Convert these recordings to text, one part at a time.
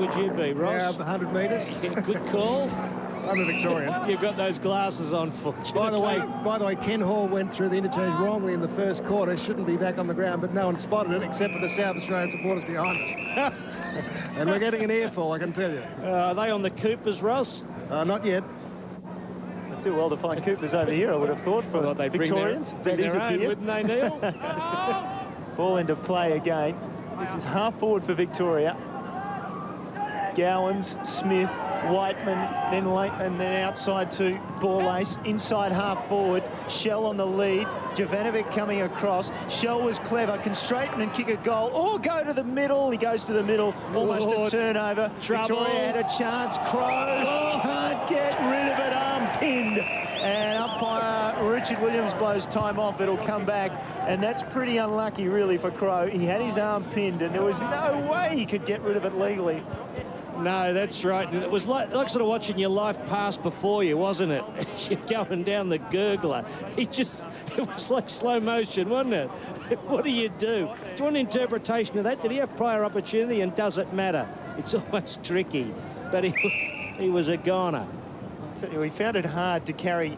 would you be, Ross? Yeah, 100 metres. Yeah, good call. I'm a Victorian. You've got those glasses on, fortunately. By the way, Ken Hall went through the interchange wrongly in the first quarter. Shouldn't be back on the ground, but no one spotted it except for the South Australian supporters behind us. And we're getting an earful, I can tell you. Are they on the Coopers, Ross? Not yet. They do well to find Coopers over here, I would have thought, for they Victorians. Bring their own, wouldn't they, Neil? Ball into play again. This is half forward for Victoria. Gowans, Smith, Whiteman, then Lakeman, then outside to Borlase, inside half forward. Shell on the lead. Jovanovic coming across. Shell was clever, can straighten and kick a goal, or go to the middle. He goes to the middle, almost a turnover. Trouble. Victoria had a chance. Crowe can't get rid of it, arm pinned. And umpire Richard Williams blows time off. It'll come back, and that's pretty unlucky, really, for Crowe. He had his arm pinned, and there was no way he could get rid of it legally. No, that's right. It was like sort of watching your life pass before you, wasn't it? You're going down the gurgler. It was like slow motion, wasn't it? What do you do? Do you want an interpretation of that? Did he have prior opportunity, and does it matter? It's almost tricky, but he was a goner. He found it hard to carry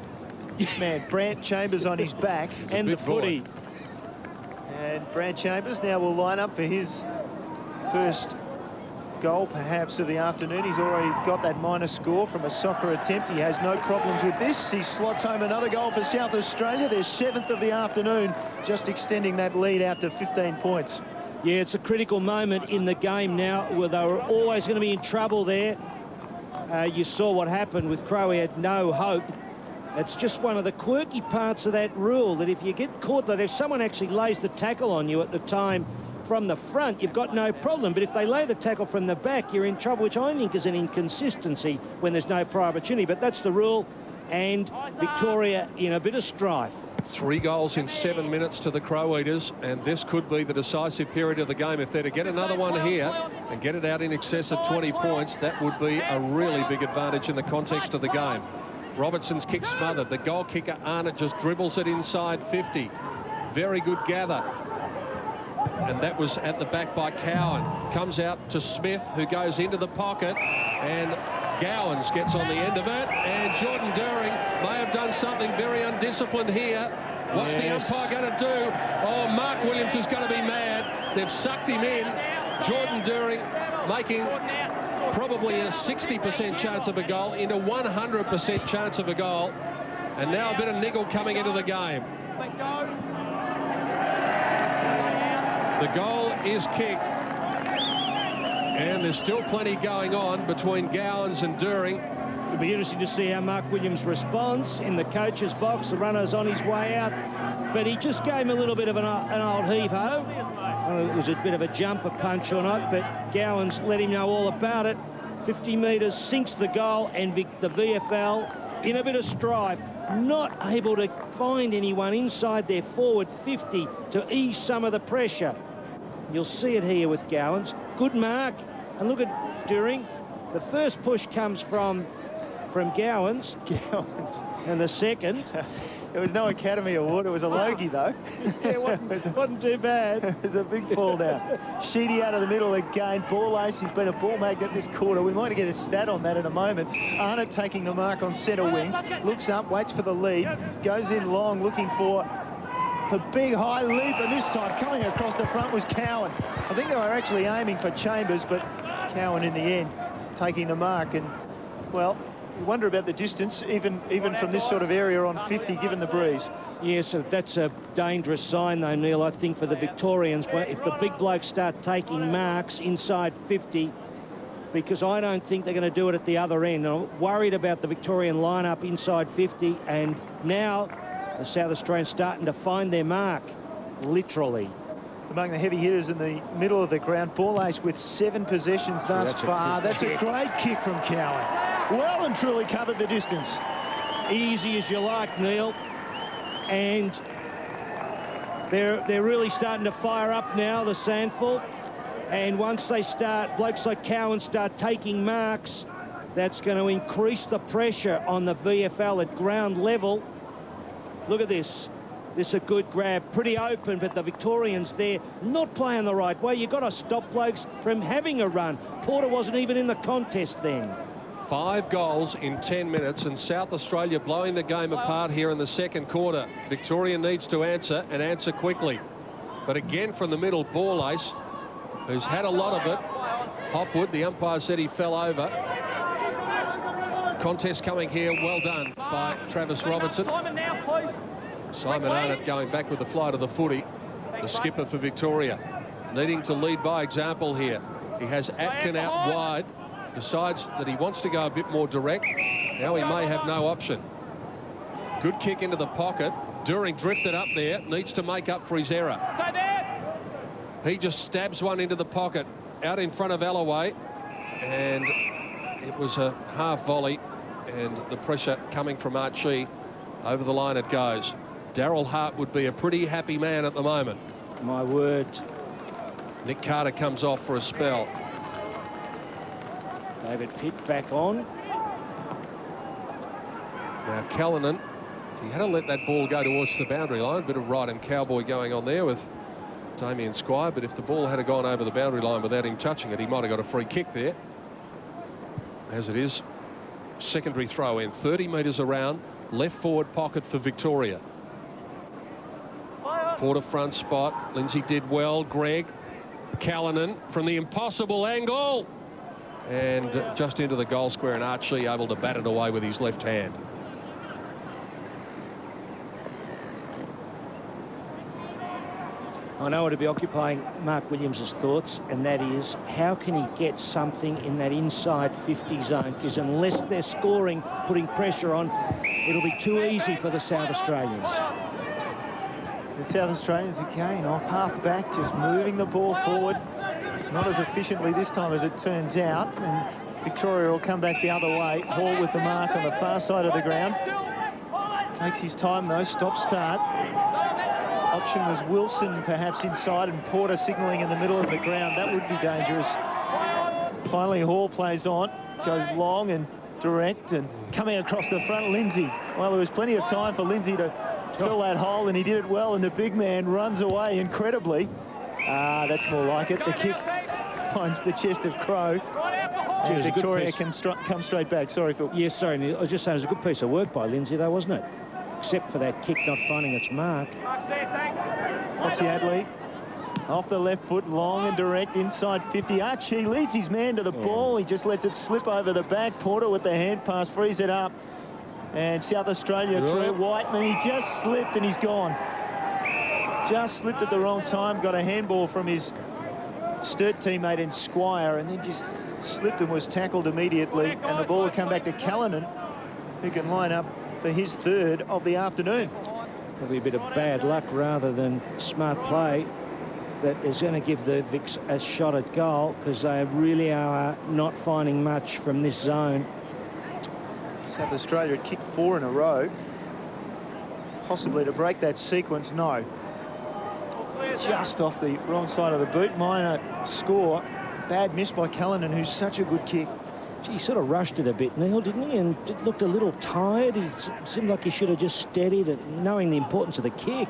man Brant Chambers on his back and the footy. And Brant Chambers now will line up for his first goal perhaps of the afternoon. He's already got that minor score from a soccer attempt. He has no problems with this. He slots home another goal for South Australia, their 7th of the afternoon, just extending that lead out to 15 points. Yeah, it's a critical moment in the game now where they were always going to be in trouble there. You saw what happened with Crowe. He had no hope. It's just one of the quirky parts of that rule, that if you get caught, that if someone actually lays the tackle on you at the time from the front, you've got no problem. But if they lay the tackle from the back, you're in trouble, which I think is an inconsistency when there's no prior opportunity. But that's the rule, and Victoria in a bit of strife. 3 goals in 7 minutes to the Crow Eaters, and this could be the decisive period of the game. If they're to get another one here and get it out in excess of 20 points, that would be a really big advantage in the context of the game. Robertson's kick smothered. The goal kicker, Arnott, just dribbles it inside 50. Very good gather. And that was at the back by Cowan. Comes out to Smith, who goes into the pocket, and Gowans gets on the end of it, and Jordan Doering may have done something very undisciplined here. What's the umpire going to do? Oh, Mark Williams is going to be mad. They've sucked him in. Jordan Doering making probably a 60% chance of a goal into 100% chance of a goal. And now a bit of niggle coming into the game. The goal is kicked. And there's still plenty going on between Gowans and Doering. It'll be interesting to see how Mark Williams responds in the coach's box. The runner's on his way out, but he just gave him a little bit of an old heave-ho. I don't know if it was a bit of a jumper punch or not, but Gowans let him know all about it. 50 metres, sinks the goal, and the VFL in a bit of strife, not able to find anyone inside their forward 50 to ease some of the pressure. You'll see it here with Gowans. Good mark, and look at Doering. The first push comes from Gowans. And the second. There was no Academy Award. It was a Logie, though. Yeah, it wasn't too bad. It was a big fall down. Sheedy out of the middle again. Borlase, he's been a ball magnet this quarter. We might get a stat on that in a moment. Arnott taking the mark on centre wing. Looks up, waits for the lead. Goes in long, looking for the big high leap. And this time, coming across the front was Cowan. I think they were actually aiming for Chambers, but Cowan in the end taking the mark. And, well, you wonder about the distance, even from this sort of area on 50, given the breeze. Yes, so that's a dangerous sign, though, Neil, I think, for the Victorians. If the big blokes start taking marks inside 50, because I don't think they're going to do it at the other end. I'm worried about the Victorian lineup inside 50, and now the South Australians starting to find their mark, literally. Among the heavy hitters in the middle of the ground, Borlase with 7 possessions thus far. That's a great kick from Cowan. Well and truly covered the distance. Easy as you like, Neil. And they're really starting to fire up now, the Sandford. And once they start, blokes like Cowan start taking marks, that's going to increase the pressure on the VFL at ground level. Look at this. This is a good grab, pretty open, but the Victorians there not playing the right way. You've got to stop blokes from having a run. Porter wasn't even in the contest then. 5 goals in 10 minutes, and South Australia blowing the game apart here in the second quarter. Victoria needs to answer, and answer quickly. But again from the middle, Ball Ace, who's had a lot of it. Hopwood, the umpire said he fell over. Contest coming here, well done by Travis Robertson. Simon Arnott going back with the flight of the footy. The skipper for Victoria, needing to lead by example here. He has Atkin out wide, decides that he wants to go a bit more direct. Now he may have no option. Good kick into the pocket. During drifted up there, needs to make up for his error. He just stabs one into the pocket, out in front of Alloway, and it was a half volley, and the pressure coming from Archie. Over the line it goes. Daryl Hart would be a pretty happy man at the moment. My word. Nick Carter comes off for a spell. David Pitt back on. Now Callanan, if he hadn't let that ball go towards the boundary line, a bit of right-hand cowboy going on there with Damien Squire, but if the ball had gone over the boundary line without him touching it, he might have got a free kick there. As it is, secondary throw in, 30 metres around, left forward pocket for Victoria. Porter front spot. Lindsay did well. Greg Callanan from the impossible angle, and just into the goal square, and Archie able to bat it away with his left hand. I know it'll be occupying Mark Williams' thoughts, and that is, how can he get something in that inside 50 zone? Because unless they're scoring, putting pressure on, it'll be too easy for the South Australians. The South Australians again off half back, just moving the ball forward. Not as efficiently this time as it turns out, and Victoria will come back the other way. Hall with the mark on the far side of the ground. Takes his time though, stop-start. Option was Wilson perhaps inside, and Porter signalling in the middle of the ground. That would be dangerous. Finally Hall plays on, goes long and direct, and coming across the front, Lindsay. Well, there was plenty of time for Lindsay to fill that hole, and he did it well, and the big man runs away incredibly. That's more like it. The kick finds the chest of Crow. Victoria can come straight back. Sorry, Phil. Yes, sorry. I was just saying it was a good piece of work by Lindsay, though, wasn't it? Except for that kick not finding its mark. Foxy Adley off the left foot, long and direct, inside 50. Archie leads his man to the ball. He just lets it slip over the back. Porter with the hand pass frees it up. And South Australia through Whiteman. He just slipped and he's gone. Just slipped at the wrong time. Got a handball from his Sturt teammate in Squire, and then just slipped and was tackled immediately. And the ball will come back to Callanan, who can line up for his third of the afternoon. Probably a bit of bad luck rather than smart play that is going to give the Vics a shot at goal, because they really are not finding much from this zone. South Australia had kicked 4 in a row. Possibly to break that sequence, no. Just off the wrong side of the boot. Minor score. Bad miss by Callanan, who's such a good kick. He sort of rushed it a bit, Neil, didn't he? And it looked a little tired. He seemed like he should have just steadied it, knowing the importance of the kick.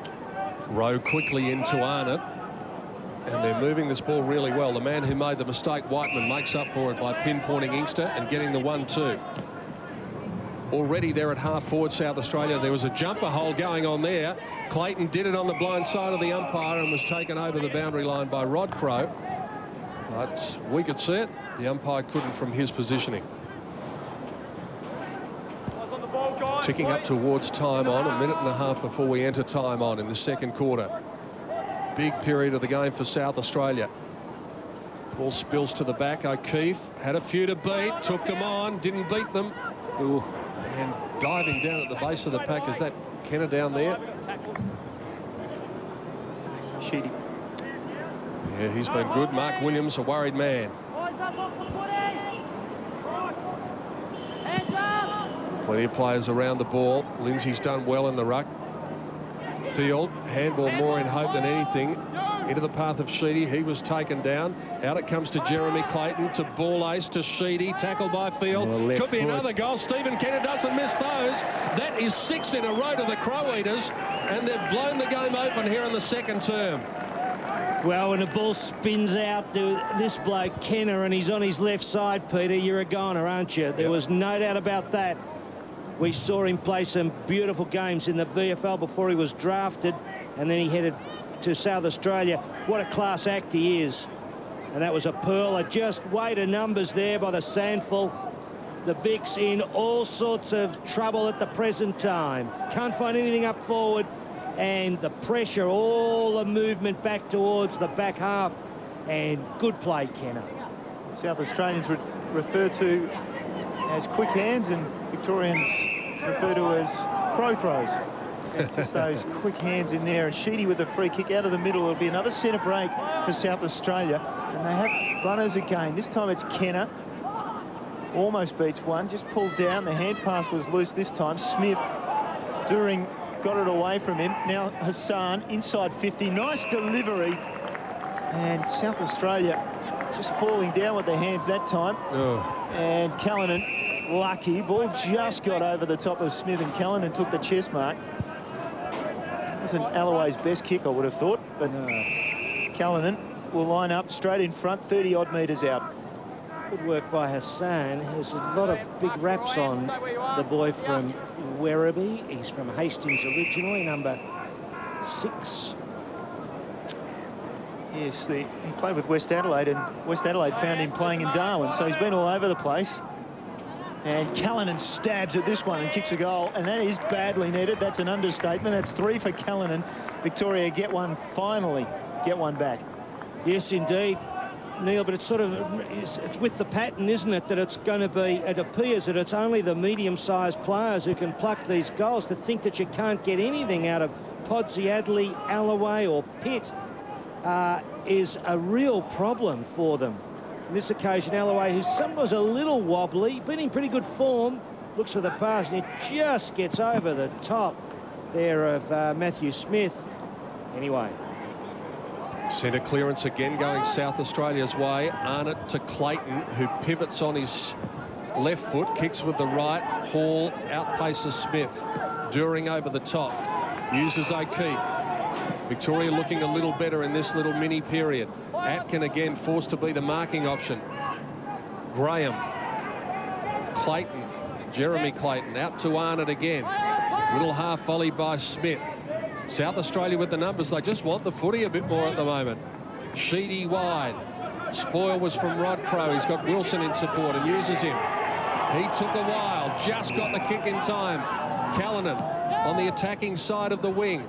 Rowe quickly into Arnott, and they're moving this ball really well. The man who made the mistake, Whiteman, makes up for it by pinpointing Inkster and getting the 1-2. Already there at half forward, South Australia. There was a jumper hole going on there. Clayton did it on the blind side of the umpire and was taken over the boundary line by Rod Crow. But we could see it. The umpire couldn't from his positioning. Ticking up towards time on, a minute and a half before we enter time on in the second quarter. Big period of the game for South Australia. Ball spills to the back. O'Keefe had a few to beat, took them on, didn't beat them. Ooh. And diving down at the base of the pack, is that Kenner down there? Sheedy. Yeah, he's been good. Mark Williams, a worried man. Plenty of players around the ball. Lindsay's done well in the ruck. Field, handball more in hope than anything. Into the path of Sheedy. He was taken down. Out it comes to Jeremy Clayton, to Ball Ace, to Sheedy. Tackled by Field. Could be another goal. Stephen Kenner doesn't miss those. That is 6 in a row to the Crow Eaters, and they've blown the game open here in the second term. Well, when the ball spins out to this bloke, Kenner, and he's on his left side, Peter, you're a goner, aren't you? There was no doubt about that. We saw him play some beautiful games in the VFL before he was drafted, and then he headed to South Australia. What a class act he is. And that was a pearler. Just weight of numbers there by the Sandful. The Vicks in all sorts of trouble at the present time. Can't find anything up forward. And the pressure, all the movement back towards the back half. And good play, Kenner. South Australians would refer to as quick hands, and Victorians refer to as crow throws. Just those quick hands in there. And Sheedy with the free kick out of the middle. It'll be another centre break for South Australia. And they have runners again. This time it's Kenner. Almost beats one. Just pulled down. The hand pass was loose this time. Smith, During got it away from him. Now Hassan inside 50. Nice delivery. And South Australia just falling down with their hands that time. Oh. And Callanan, lucky. Ball just got over the top of Smith, and Callanan took the chest mark. Wasn't Alloway's best kick, I would have thought. But Callanan will line up straight in front, 30-odd metres out. Good work by Hassan. There's a lot of big raps on the boy from Werribee. He's from Hastings originally, number 6. Yes, he played with West Adelaide, and West Adelaide found him playing in Darwin, so he's been all over the place. And Callanan stabs at this one and kicks a goal, and that is badly netted. That's an understatement. That's 3 for Callanan. Victoria get one, finally get one back. Yes, indeed, Neil, but it's sort of, it's with the pattern, isn't it, that it's going to be, it appears that it's only the medium-sized players who can pluck these goals. To think that you can't get anything out of Podsiadly, Alloway or Pitt is a real problem for them. On this occasion, Alloway, who's sometimes a little wobbly, been in pretty good form, looks for the pass, and it just gets over the top there of Matthew Smith. Anyway. Centre clearance again going South Australia's way. Arnott to Clayton, who pivots on his left foot, kicks with the right. Hall outpaces Smith. During over the top. Uses O'Keefe. Victoria looking a little better in this little mini period. Atkin again forced to be the marking option. Graham. Clayton. Jeremy Clayton out to Arnott again. Little half volley by Smith. South Australia with the numbers. They just want the footy a bit more at the moment. Sheedy wide. Spoil was from Rod Crow. He's got Wilson in support and uses him. He took a while. Just got the kick in time. Callanan on the attacking side of the wing.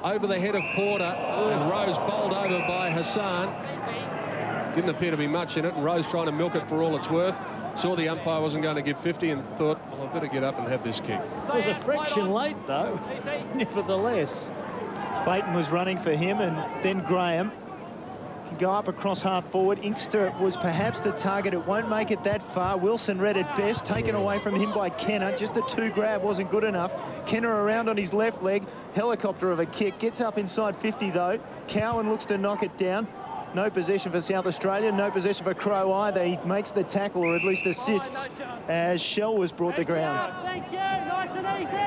Over the head of Porter, and Rose bowled over by Hassan. Didn't appear to be much in it, and Rose trying to milk it for all it's worth. Saw the umpire wasn't going to give 50 and thought, well, I better get up and have this kick. It was a friction late, though, nevertheless. Clayton was running for him, and then Graham can go up across half forward. Inkster was perhaps the target. It won't make it that far. Wilson read it best, taken away from him by Kenner. Just the 2 grab wasn't good enough. Kenner around on his left leg. Helicopter of a kick. Gets up inside 50, though. Cowan looks to knock it down. No possession for South Australia. No possession for Crow either. He makes the tackle, or at least assists, as Shell was brought to ground. Thank you. Nice and easy.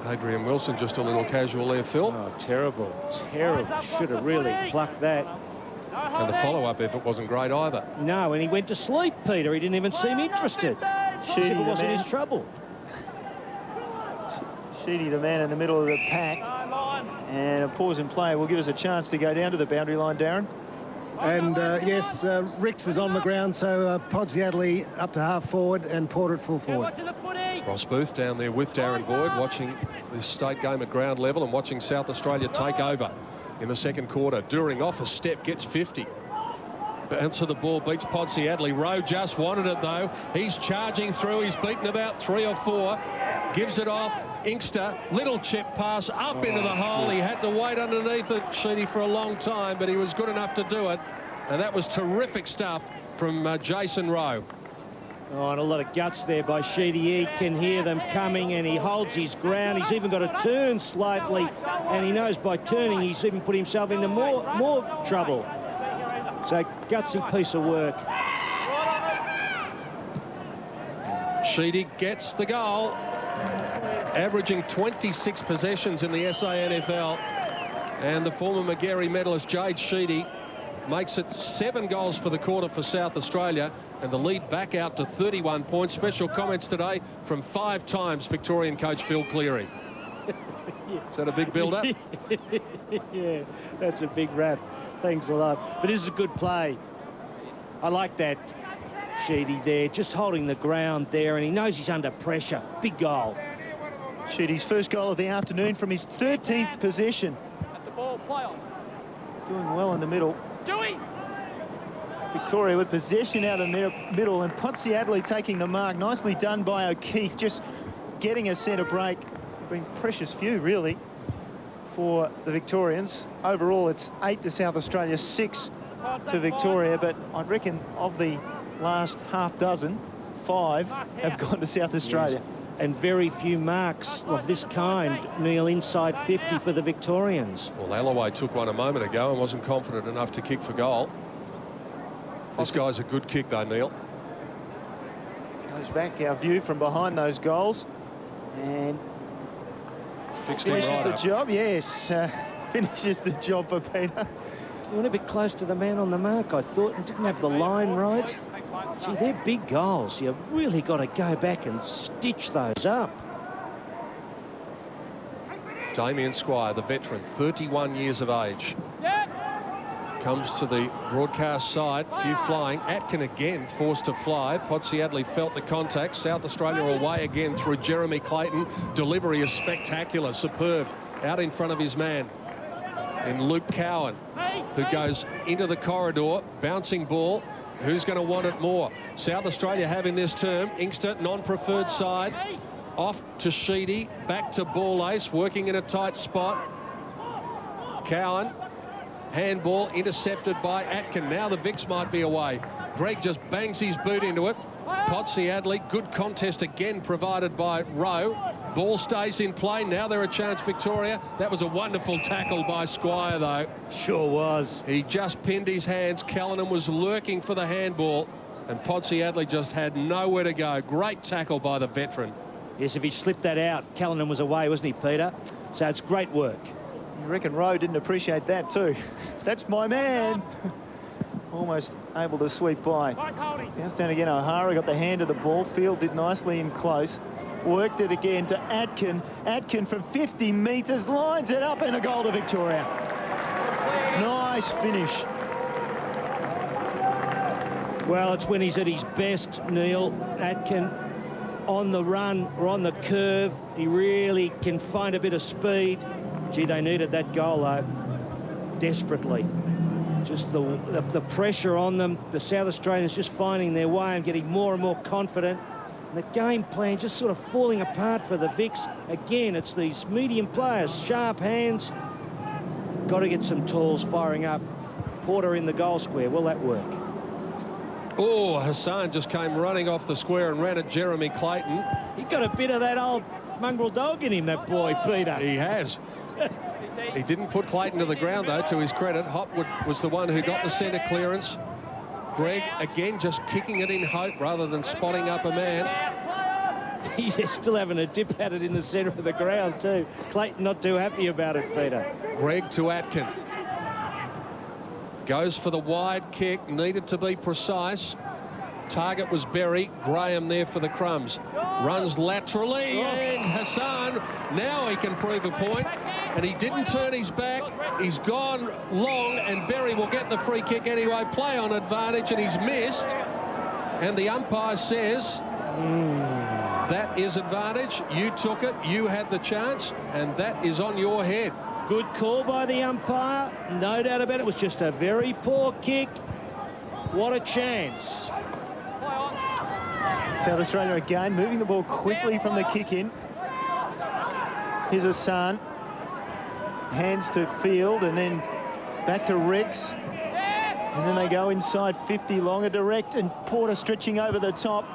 Adrian Wilson just a little casual there, Phil. Oh, terrible, terrible. Should have really plucked that. And the follow-up effort wasn't great either. No, and he went to sleep, Peter. He didn't even seem interested. Sheedy, It the wasn't man. his trouble. Sheedy, the man in the middle of the pack. And a pause in play will give us a chance to go down to the boundary line, Darren. And yes, Ricks is on the ground, so Podsiadly up to half forward and Porter at full forward. Ross Booth down there with Darren Boyd, watching this state game at ground level and watching South Australia take over in the second quarter. During off a step, gets 50. Bounce of the ball beats Podsiadly. Rowe just wanted it, though. He's charging through. He's beaten about 3 or 4. Gives it off. Inkster, little chip pass up into the hole. He had to wait underneath it, Sheedy, for a long time, but he was good enough to do it. And that was terrific stuff from Jason Rowe. Oh, and a lot of guts there by Sheedy. He can hear them coming, and he holds his ground. He's even got to turn slightly, and he knows by turning he's even put himself into more trouble. So, gutsy piece of work. Sheedy gets the goal, averaging 26 possessions in the SANFL. And the former Magarey medalist Jade Sheedy makes it 7 goals for the quarter for South Australia, and the lead back out to 31 points. Special comments today from 5 times Victorian coach Phil Cleary. Is that a big build-up? Yeah, that's a big wrap. Thanks a lot. But this is a good play. I like that, Sheedy there, just holding the ground there, and he knows he's under pressure. Big goal. Sheedy's first goal of the afternoon from his 13th possession. At the ball, play on. Doing well in the middle. Dewey! Victoria with possession out of the middle, and Podsiadly taking the mark. Nicely done by O'Keefe, just getting a centre break. Been precious few, really, for the Victorians. Overall, it's 8 to South Australia, 6 to Victoria, but I reckon of the last half dozen, 5 have gone to South Australia. Yes. And very few marks of this kind, Neil, inside 50 for the Victorians. Well, Alloway took one a moment ago and wasn't confident enough to kick for goal. This guy's a good kick, though, Neil. Goes back our view from behind those goals and Fixed him finishes right the up. job. Yes, finishes the job for Peter. He went a bit close to the man on the mark, I thought, and didn't have the line right. Gee, they're big goals. You've really got to go back and stitch those up. Damien Squire, the veteran, 31 years of age. Comes to the broadcast side, few flying. Atkin again forced to fly. Podsiadly felt the contact. South Australia away again through Jeremy Clayton. Delivery is spectacular, superb. Out in front of his man in Luke Cowan, who goes into the corridor. Bouncing ball. Who's going to want it more? South Australia have in this term Inkster, non-preferred side. Off to Sheedy, back to Ball-Ace, working in a tight spot. Cowan, handball intercepted by Atkin. Now the Vicks might be away. Greg just bangs his boot into it. Podsiadly, good contest again provided by Rowe. Ball stays in play. Now they're a chance, Victoria. That was a wonderful tackle by Squire, though. Sure was. He just pinned his hands. Callanan was lurking for the handball, and Podsiadly just had nowhere to go. Great tackle by the veteran. Yes, if he slipped that out, Callanan was away, wasn't he, Peter? So it's great work. I reckon Rowe didn't appreciate that too. That's my man. Almost able to sweep by. Bounce down again. O'Hara got the hand of the ball. Field did nicely in close. Worked it again to Atkin. Atkin from 50 metres lines it up, and a goal to Victoria. Nice finish. Well, it's when he's at his best, Neil. Atkin on the run or on the curve. He really can find a bit of speed. Gee, they needed that goal, though, desperately. Just the pressure on them. The South Australians just finding their way and getting more and more confident. And the game plan just sort of falling apart for the Vicks. Again, it's these medium players, sharp hands. Got to get some tools firing up. Porter in the goal square. Will that work? Oh, Hassan just came running off the square and ran at Jeremy Clayton. He got a bit of that old mongrel dog in him, that boy, Peter. He has. He didn't put Clayton to the ground, though, to his credit. Hopwood was the one who got the centre clearance. Greg, again, just kicking it in hope rather than spotting up a man. He's still having a dip at it in the centre of the ground, too. Clayton not too happy about it, Peter. Greg to Atkin. Goes for the wide kick, needed to be precise. Target was Berry. Graham there for the crumbs. Runs laterally, and Hassan, now he can prove a point. And he didn't turn his back. He's gone long, and Berry will get the free kick anyway. Play on advantage, and he's missed. And the umpire says, that is advantage. You took it, you had the chance, and that is on your head. Good call by the umpire. No doubt about it. It was just a very poor kick. What a chance. South Australia again moving the ball quickly from the kick in. Here's Hassan. Hands to Field and then back to Rex. And then they go inside 50, longer direct, and Porter stretching over the top.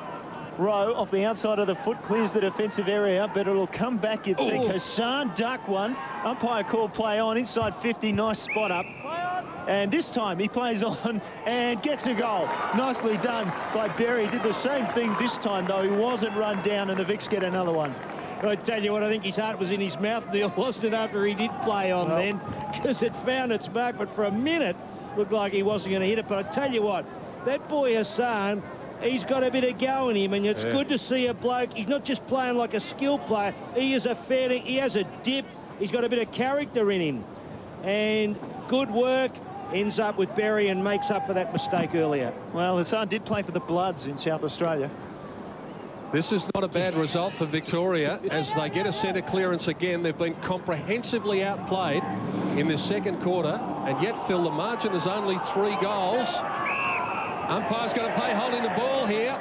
Rowe off the outside of the foot clears the defensive area, but it'll come back, you'd think. Hassan duck one. Umpire called play on inside 50. Nice spot up. And this time he plays on and gets a goal. Nicely done by Berry. Did the same thing this time, though. He wasn't run down, and the Vicks get another one. I tell you what, I think his heart was in his mouth, Neil, wasn't it, after he did play on then? Because it found its mark, but for a minute, looked like he wasn't going to hit it. But I tell you what, that boy Hassan, he's got a bit of go in him, and it's good to see a bloke. He's not just playing like a skilled player. He is a fair, he has a dip. He's got a bit of character in him. And good work. Ends up with Berry and makes up for that mistake earlier. Well, Hassan did play for the Bloods in South Australia. This is not a bad result for Victoria as they get a centre clearance again. They've been comprehensively outplayed in this second quarter, and yet, Phil, the margin is only 3 goals. Umpire's going to play holding the ball here.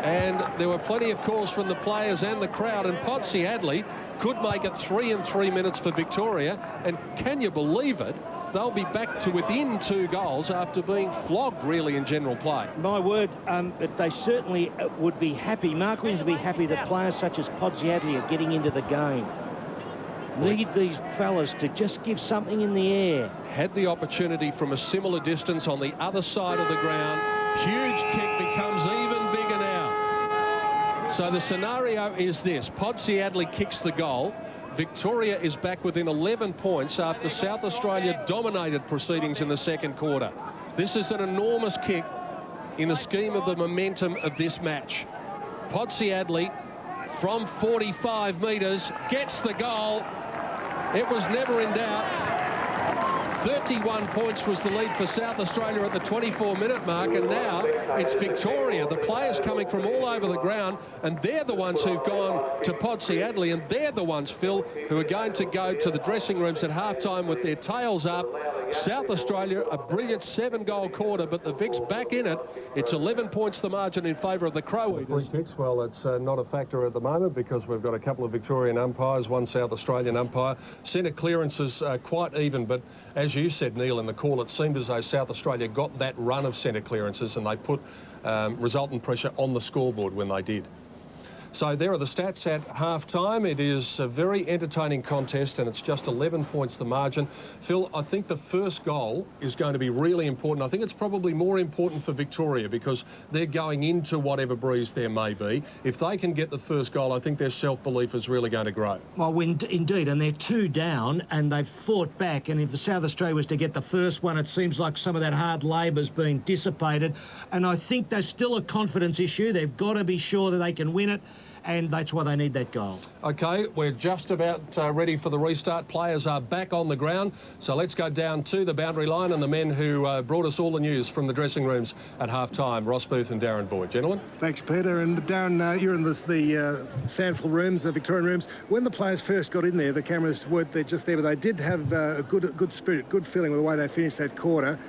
And there were plenty of calls from the players and the crowd, and Podsiadly could make it 3 in 3 minutes for Victoria. And can you believe it? They'll be back to within 2 goals after being flogged, really, in general play. My word, but they certainly would be happy. Mark Williams would be happy that players such as Podsiadly are getting into the game. Need these fellas to just give something in the air. Had the opportunity from a similar distance on the other side of the ground. Huge kick becomes even bigger now. So the scenario is this. Podsiadly kicks the goal. Victoria is back within 11 points after South Australia dominated proceedings in the second quarter. This is an enormous kick in the scheme of the momentum of this match. Podsiadly from 45 metres gets the goal. It was never in doubt. 31 points was the lead for South Australia at the 24-minute mark, and now it's Victoria. The players coming from all over the ground, and they're the ones who've gone to Podsiadly, and they're the ones, Phil, who are going to go to the dressing rooms at halftime with their tails up. South Australia, a brilliant 7-goal quarter, but the Vic's back in it. It's 11 points the margin in favour of the Crow Eaters. Free kicks, well, it's not a factor at the moment because we've got a couple of Victorian umpires, one South Australian umpire. Centre clearances quite even, but as you said, Neil, in the call, it seemed as though South Australia got that run of centre clearances and they put resultant pressure on the scoreboard when they did. So there are the stats at half-time. It is a very entertaining contest, and it's just 11 points the margin. Phil, I think the first goal is going to be really important. I think it's probably more important for Victoria because they're going into whatever breeze there may be. If they can get the first goal, I think their self-belief is really going to grow. Well, indeed, and they're 2 down, and they've fought back. And if the South Australia was to get the first one, it seems like some of that hard labour's been dissipated. And I think there's still a confidence issue. They've got to be sure that they can win it, and that's why they need that goal. OK, we're just about ready for the restart. Players are back on the ground, so let's go down to the boundary line and the men who brought us all the news from the dressing rooms at half-time, Ross Booth and Darren Boyd. Gentlemen. Thanks, Peter. And Darren, you're in the Sandful rooms, the Victorian rooms. When the players first got in there, the cameras weren't there just there, but they did have a good spirit, good feeling with the way they finished that quarter.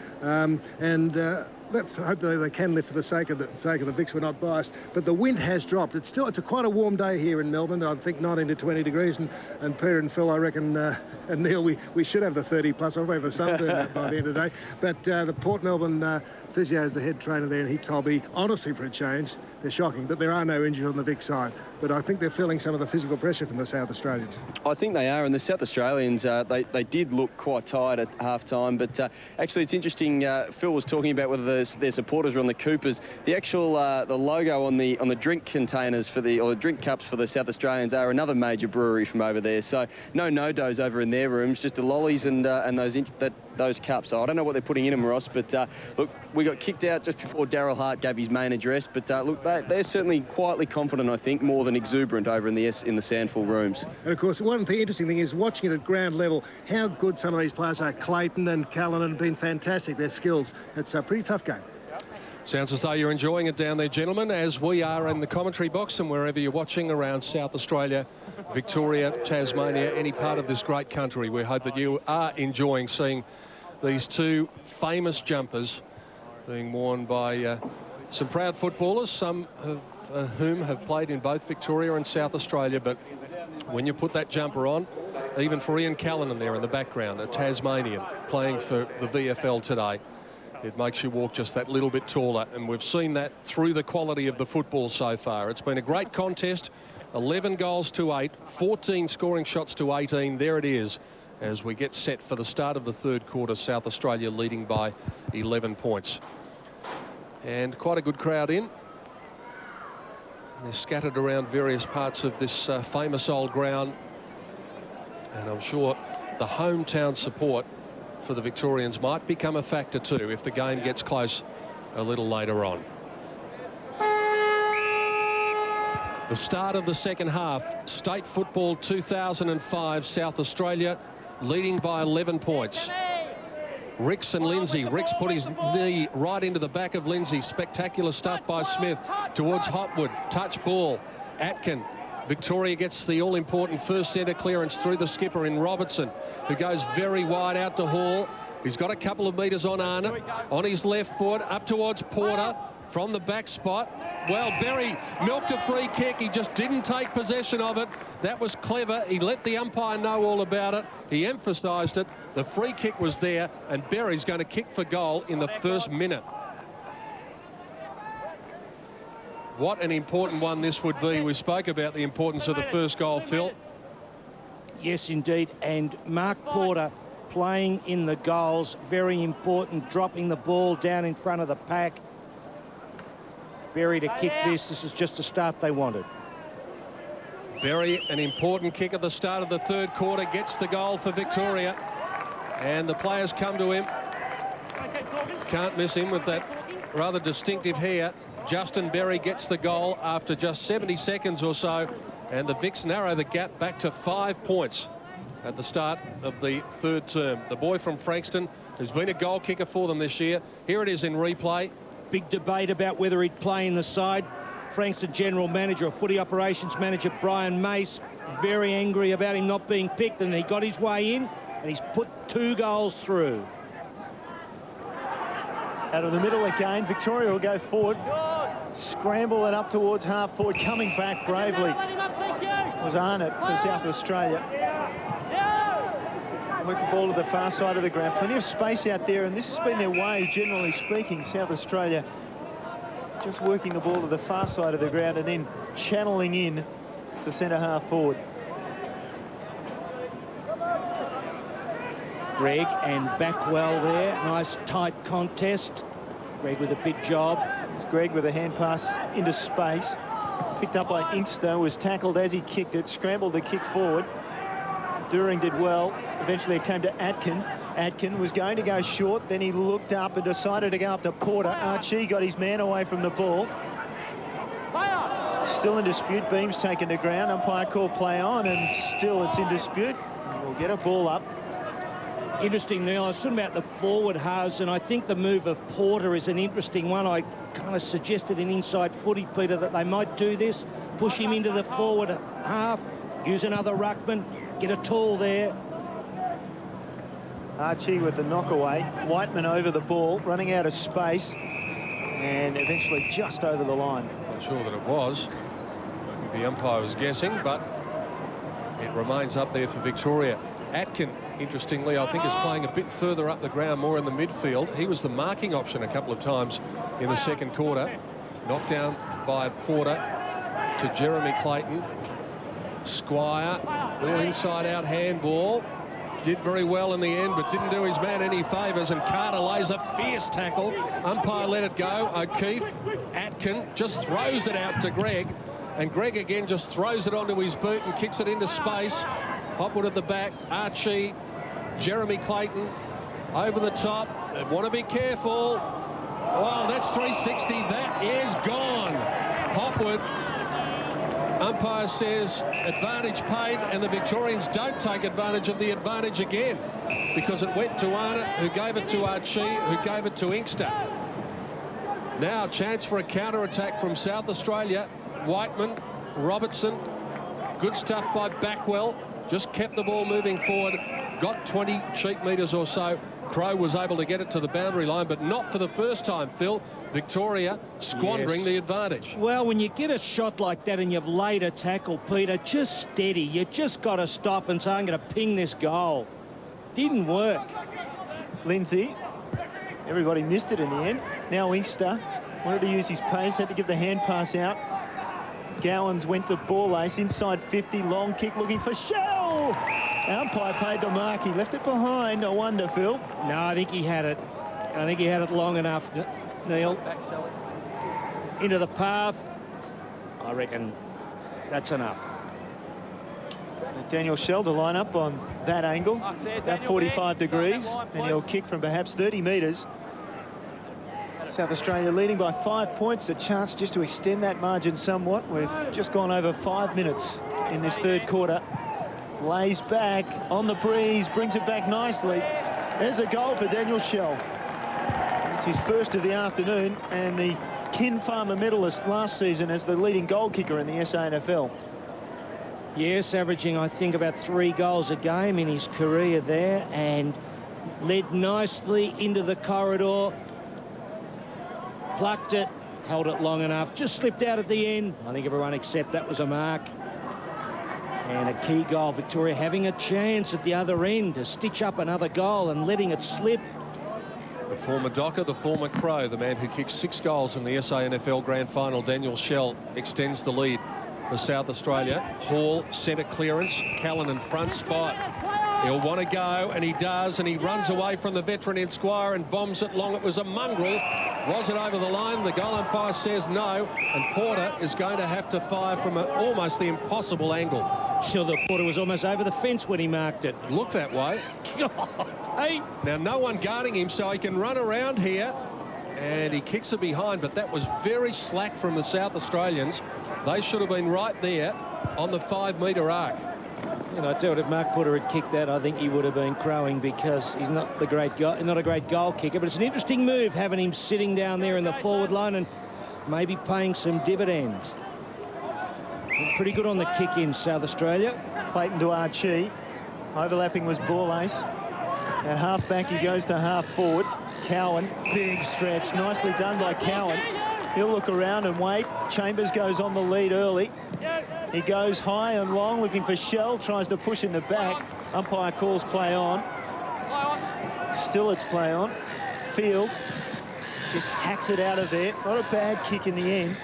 Let's hope that they can live for the sake of the Vics. We're not biased, but the wind has dropped. It's quite a warm day here in Melbourne. I think 19 to 20 degrees, and Peter and Phil, I reckon, and Neil, we should have the 30 plus. I'll have a sunburn by the end of the day. But the Port Melbourne physio is the head trainer there, and he told me, honestly, for a change, they're shocking, but there are no injuries on the Vic side. But I think they're feeling some of the physical pressure from the South Australians. I think they are, and the South Australians, they did look quite tired at half-time, but actually it's interesting, Phil was talking about whether their supporters were on the Coopers. The actual the logo on the drink containers or the drink cups for the South Australians are another major brewery from over there. So no dos over in their rooms, just the lollies and those cups. So I don't know what they're putting in them, Ross, but look, we got kicked out just before Daryl Hart gave his main address, but look, they're certainly quietly confident, I think, more than exuberant over in the Sandful rooms. And of course, one thing, interesting thing is watching it at ground level, how good some of these players are. Clayton and Callan have been fantastic, their skills. It's a pretty tough game. Sounds as though you're enjoying it down there, gentlemen, as we are in the commentary box and wherever you're watching around South Australia, Victoria, Tasmania, any part of this great country. We hope that you are enjoying seeing these two famous jumpers being worn by some proud footballers, some of whom have played in both Victoria and South Australia. But when you put that jumper on, even for Ian Callanan there in the background, a Tasmanian playing for the VFL today, it makes you walk just that little bit taller, and we've seen that through the quality of the football so far. It's been a great contest, 11 goals to 8, 14 scoring shots to 18. There it is as we get set for the start of the third quarter. South Australia leading by 11 points. And quite a good crowd in. They're scattered around various parts of this famous old ground. And I'm sure the hometown support for the Victorians might become a factor too if the game gets close a little later on. The start of the second half, State Football 2005, South Australia leading by 11 points. Ricks and Lindsay. Ricks put his knee right into the back of Lindsay. Spectacular stuff by Smith towards Hopwood. Touch ball. Atkin. Victoria gets the all-important first centre clearance through the skipper in Robertson, who goes very wide out to Hall. He's got a couple of metres on Arnott. On his left foot, up towards Porter from the back spot. Well, Berry milked a free kick. He just didn't take possession of it. That was clever. He let the umpire know all about it. He emphasised it. The free kick was there, and Berry's going to kick for goal in the first minute. What an important one this would be. We spoke about the importance of the first goal, Phil. Yes, indeed. And Mark Porter playing in the goals, very important, dropping the ball down in front of the pack. Berry to kick this. This is just the start they wanted. Berry, an important kick at the start of the third quarter, gets the goal for Victoria. And the players come to him. Can't miss him with that rather distinctive hair. Justin Berry gets the goal after just 70 seconds or so. And the Vics narrow the gap back to 5 points at the start of the third term. The boy from Frankston, who's been a goal kicker for them this year. Here it is in replay. Big debate about whether he'd play in the side. Frankston General Manager, or Footy Operations Manager, Brian Mace, very angry about him not being picked, and he got his way in, and he's put 2 goals through. Out of the middle again, Victoria will go forward. Scramble and up towards half forward, coming back bravely was Arnott for South Australia. Work the ball to the far side of the ground. Plenty of space out there, and this has been their way, generally speaking, South Australia. Just working the ball to the far side of the ground and then channeling in to centre half forward. Greg and Backwell there. Nice tight contest. Greg with a big job. It's Greg with a hand pass into space. Picked up by Inkster, was tackled as he kicked it, scrambled to kick forward. During did well. Eventually it came to Atkin. Atkin was going to go short, then he looked up and decided to go up to Porter. Archie got his man away from the ball. Still in dispute. Beams taken to ground. Umpire called play on, and still it's in dispute. We'll get a ball up. Interesting, Neil. I was talking about the forward halves, and I think the move of Porter is an interesting one. I kind of suggested in Inside Footy, Peter, that they might do this, push him into the forward half, use another ruckman, get a tall there. Archie with the knockaway. Whiteman over the ball, running out of space, and eventually just over the line. Not sure that it was. I think the umpire was guessing, but it remains up there for Victoria. Atkin, interestingly, I think is playing a bit further up the ground, more in the midfield. He was the marking option a couple of times in the second quarter. Knocked down by Porter to Jeremy Clayton. Squire, little inside-out handball. Did very well in the end, but didn't do his man any favours, and Carter lays a fierce tackle. Umpire let it go. O'Keefe, Atkin just throws it out to Greg, and Greg again just throws it onto his boot and kicks it into space. Hopwood at the back, Archie, Jeremy Clayton over the top. They want to be careful. Wow, that's 360. That is gone. Hopwood. Umpire says advantage paid, and the Victorians don't take advantage of the advantage again, because it went to Arnott, who gave it to Archie, who gave it to Inkster. Now chance for a counter-attack from South Australia. Whiteman, Robertson, good stuff by Backwell. Just kept the ball moving forward, got 20 cheek metres or so. Crow was able to get it to the boundary line, but not for the first time, Phil. Victoria squandering the advantage. Well, when you get a shot like that and you've laid a tackle, Peter, just steady. You just got to stop and say, I'm going to ping this goal. Didn't work. Lindsay, everybody missed it in the end. Now Inkster wanted to use his pace, had to give the hand pass out. Gowans went to ball ace, inside 50, long kick looking for Shell. Umpire paid the mark. He left it behind. No wonder, Phil. No, I think he had it. I think he had it long enough, Neil. Into the path I reckon that's enough. Daniel Shell to line up on that angle, about 45 degrees, and he'll kick from perhaps 30 metres. South Australia leading by 5 points, a chance just to extend that margin somewhat. We've just gone over 5 minutes in this third quarter. Lays back on the breeze, brings it back nicely. There's a goal for Daniel Shell. It's his first of the afternoon, and the Kin Farmer medalist last season as the leading goal kicker in the SANFL. Yes, averaging, I think, about 3 goals a game in his career there, and led nicely into the corridor. Plucked it, held it long enough, just slipped out at the end. I think everyone except that was a mark. And a key goal, Victoria having a chance at the other end to stitch up another goal and letting it slip. The former Docker, the former Crow, the man who kicked 6 goals in the SANFL Grand Final, Daniel Shell, extends the lead for South Australia. Hall, centre clearance, Callan in front spot. He'll want to go, and he does, and he runs away from the veteran in Squire and bombs it long. It was a mongrel. Was it over the line? The goal umpire says no, and Porter is going to have to fire from almost the impossible angle. Sure, the Porter was almost over the fence when he marked it. Looked that way. Hey. Now, no one guarding him, so he can run around here, and he kicks it behind, but that was very slack from the South Australians. They should have been right there on the 5-metre arc. You know, I tell you, if Mark Porter had kicked that, I think he would have been crowing, because he's not a great goal kicker. But it's an interesting move having him sitting down there in the forward line and maybe paying some dividend. Pretty good on the kick in South Australia. Clayton to Archie. Overlapping was Borlase. At half back he goes to half forward. Cowan, big stretch. Nicely done by Cowan. He'll look around and wait. Chambers goes on the lead early. He goes high and long looking for Shell. Tries to push in the back. Umpire calls play on. Still it's play on. Field just hacks it out of there. Not a bad kick in the end.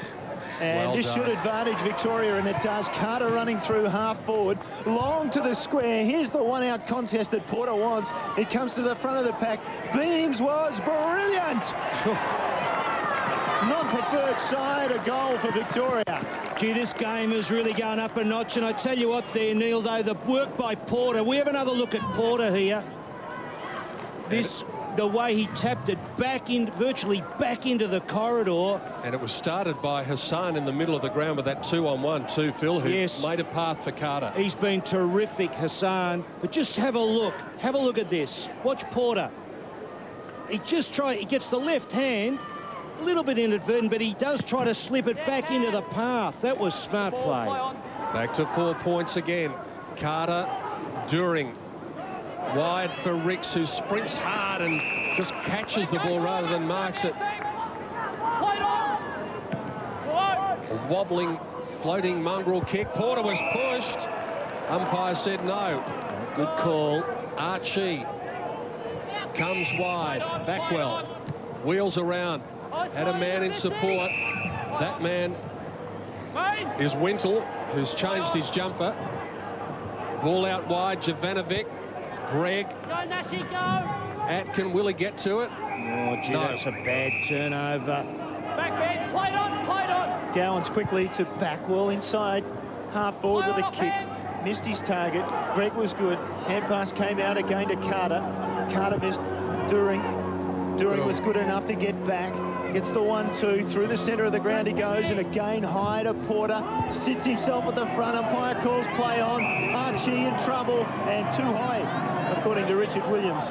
And well this done. should advantage Victoria, and it does. Carter running through half forward, long to the square. Here's the one-out contest that Porter wants. It comes to the front of the pack. Beams was brilliant. Non-preferred side, a goal for Victoria. Gee, this game is really going up a notch, and I tell you what there, Neil, though, the work by Porter. We have another look at Porter here. The way he tapped it back in, virtually back into the corridor. And it was started by Hassan in the middle of the ground with that 2-on-1 too, Phil, who made a path for Carter. He's been terrific, Hassan. But just have a look. Have a look at this. Watch Porter. He gets the left hand, a little bit inadvertent, but he does try to slip it back into the path. That was smart play. Back to 4 points again. Carter, During. Wide for Ricks, who sprints hard and just catches the ball rather than marks it. A wobbling, floating mongrel kick. Porter was pushed. Umpire said no. Good call. Archie comes wide. Backwell wheels around. Had a man in support. That man is Wintle, who's changed his jumper. Ball out wide. Jovanovic. Greg. Atkin, will he get to it? Oh, gee, no. That's a bad turnover. Backhand, played on. Gowans quickly to Backwell inside. Half forward with a kick. Missed his target. Greg was good. Hand pass came out again to Carter. Carter missed During. During was good enough to get back. Gets the 1-2. Through the centre of the ground he goes, and again high to Porter. Sits himself at the front. Umpire calls play on. Archie in trouble and too high, according to Richard Williams.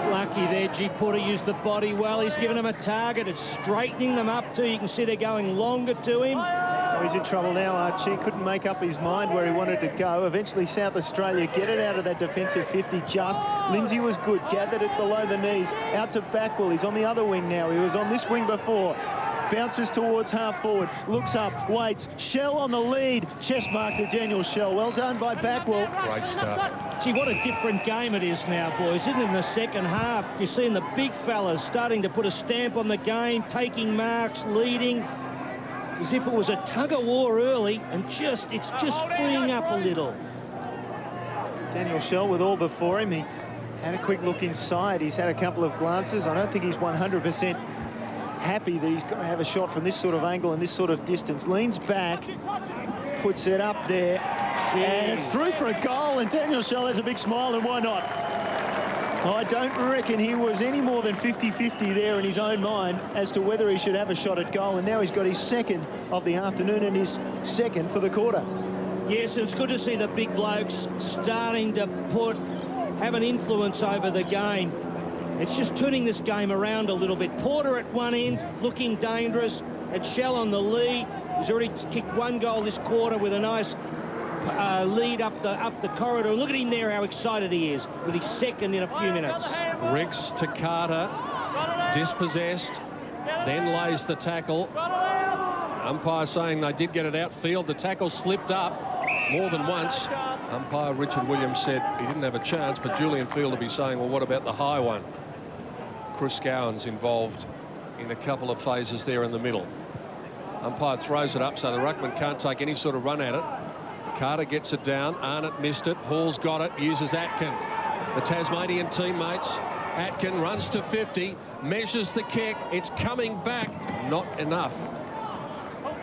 Lucky there, G. Porter used the body well. He's given him a target. It's straightening them up too. You can see they're going longer to him. Oh, he's in trouble now, Archie. Couldn't make up his mind where he wanted to go. Eventually, South Australia get it out of that defensive 50 just. Lindsay was good. Gathered it below the knees. Out to Backwell. He's on the other wing now. He was on this wing before. Bounces towards half forward. Looks up. Waits. Shell on the lead. Chest mark to Daniel Shell. Well done by Backwell. Great stuff. Gee, what a different game it is now, boys. Isn't it, in the second half? You're seeing the big fellas starting to put a stamp on the game, taking marks, leading, as if it was a tug-of-war early, and it's just freeing up a little. Daniel Shell with all before him. He had a quick look inside. He's had a couple of glances. I don't think he's 100% happy that he's got to have a shot from this sort of angle and this sort of distance. Leans back, puts it up there, and it's through for a goal, and Daniel Schell has a big smile, and why not? I don't reckon he was any more than 50-50 there in his own mind as to whether he should have a shot at goal, and now he's got his second of the afternoon and his second for the quarter. Yes, it's good to see the big blokes starting to have an influence over the game. It's just turning this game around a little bit. Porter at one end, looking dangerous, and Schell on the lead. He's already kicked one goal this quarter with a nice lead up the corridor. Look at him there, how excited he is with his second in a few minutes. Ricks to Carter, dispossessed, then lays the tackle. Umpire saying they did get it outfield. The tackle slipped up more than once. Umpire Richard Williams said he didn't have a chance, but Julian Field will be saying, well, what about the high one? Chris Gowan's involved in a couple of phases there in the middle. Umpire throws it up so the ruckman can't take any sort of run at it. Carter gets it down. Arnott missed it. Hall's got it. Uses Atkin. The Tasmanian teammates. Atkin runs to 50. Measures the kick. It's coming back. Not enough.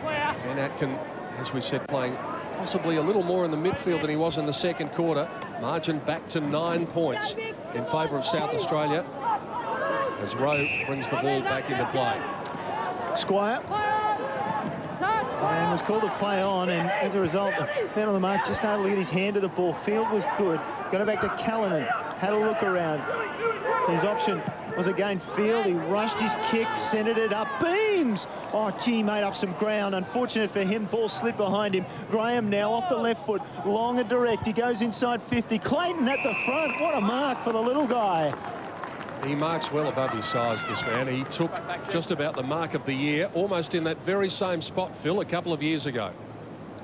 And Atkin, as we said, playing possibly a little more in the midfield than he was in the second quarter. Margin back to 9 points in favour of South Australia as Rowe brings the ball back into play. Squire. And was called to play on, and as a result, the man on the mark just able to get his hand to the ball. Field was good. Got it back to Callanan. Had a look around. His option was again Field. He rushed his kick, centered it up. Beams! Oh, gee, made up some ground. Unfortunate for him, ball slid behind him. Graham now off the left foot. Long and direct. He goes inside 50. Clayton at the front. What a mark for the little guy. He marks well above his size, this man. He took just about the mark of the year, almost in that very same spot, Phil, a couple of years ago.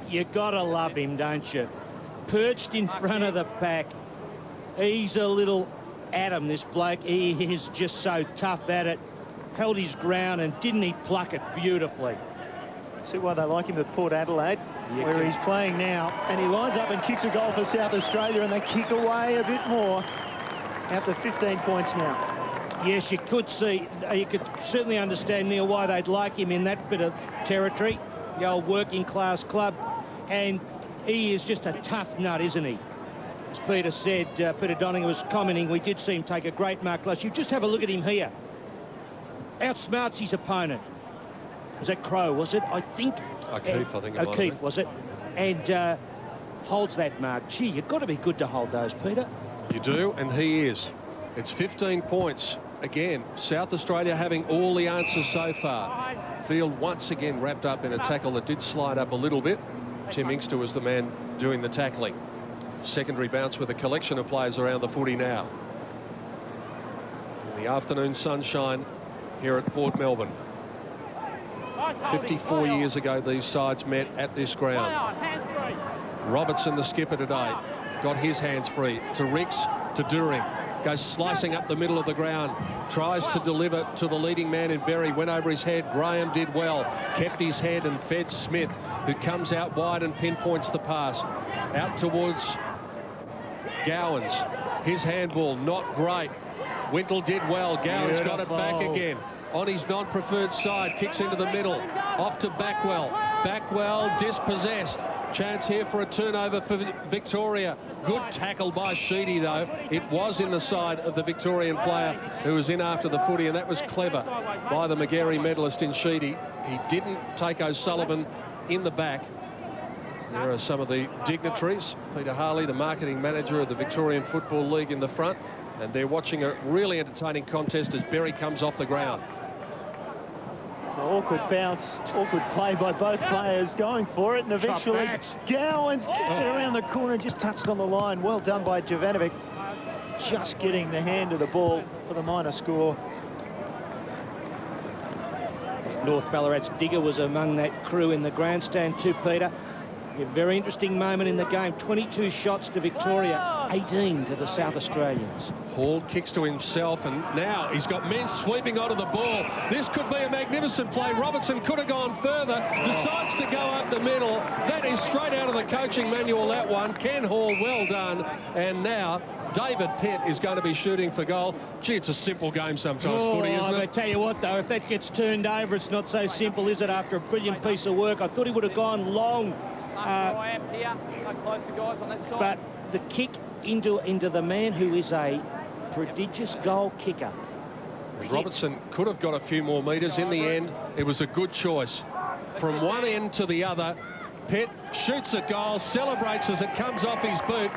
You gotta love him, don't you? Perched in front of the pack. He's a little atom, this bloke. He is just so tough at it. Held his ground, and didn't he pluck it beautifully? See why they like him at Port Adelaide, where he's playing now. And he lines up and kicks a goal for South Australia, and they kick away a bit more. After 15 points now. Yes, you could certainly understand, Neil, why they'd like him in that bit of territory, the old working class club. And he is just a tough nut, isn't he? As Peter said, Peter Donning was commenting, we did see him take a great mark last. You just have a look at him here. Outsmarts his opponent. Was that Crow, was it? I think. O'Keefe, I think it O'Keefe, was it? And holds that mark. Gee, you've got to be good to hold those, Peter. You do, and he is. It's 15 points. Again, South Australia having all the answers so far. Field once again wrapped up in a tackle that did slide up a little bit. Tim Inkster was the man doing the tackling. Secondary bounce with a collection of players around the footy now. In the afternoon sunshine here at Port Melbourne. 54 years ago, these sides met at this ground. Robertson, the skipper today, got his hands free to Ricks, to During. Goes slicing up the middle of the ground. Tries to deliver to the leading man in Berry. Went over his head. Graham did well. Kept his head and fed Smith, who comes out wide and pinpoints the pass. Out towards Gowans. His handball, not great. Wintle did well. Gowans got it back again. On his non-preferred side. Kicks into the middle. Off to Backwell. Backwell dispossessed. Chance here for a turnover for Victoria. Good tackle by Sheedy, though. It was in the side of the Victorian player who was in after the footy, and that was clever by the Magarey medalist in Sheedy. He didn't take O'Sullivan in the back. There are some of the dignitaries. Peter Harley, the marketing manager of the Victorian Football League, in the front, and they're watching a really entertaining contest as Berry comes off the ground. Awkward bounce, awkward play by both players, going for it, and eventually Gowans gets it around the corner, just touched on the line. Well done by Jovanovic, just getting the hand of the ball for the minor score. North Ballarat's Digger was among that crew in the grandstand too, Peter. A very interesting moment in the game. 22 shots to Victoria, 18 to the South Australians. Hall kicks to himself, and now he's got men sweeping onto the ball. This could be a magnificent play. Robertson could have gone further, decides to go up the middle. That is straight out of the coaching manual, that one. Ken Hall, well done. And now David Pitt is going to be shooting for goal. Gee, it's a simple game sometimes, footy, isn't I it? tell you what, though, if that gets turned over, it's not so simple, is it, after a brilliant piece of work? I thought he would have gone long. I am here. So close to guys on that side. But the kick into the man who is a prodigious goal kicker. And Robertson could have got a few more metres. In the end, it was a good choice. From one end to the other, Pitt shoots a goal, celebrates as it comes off his boot,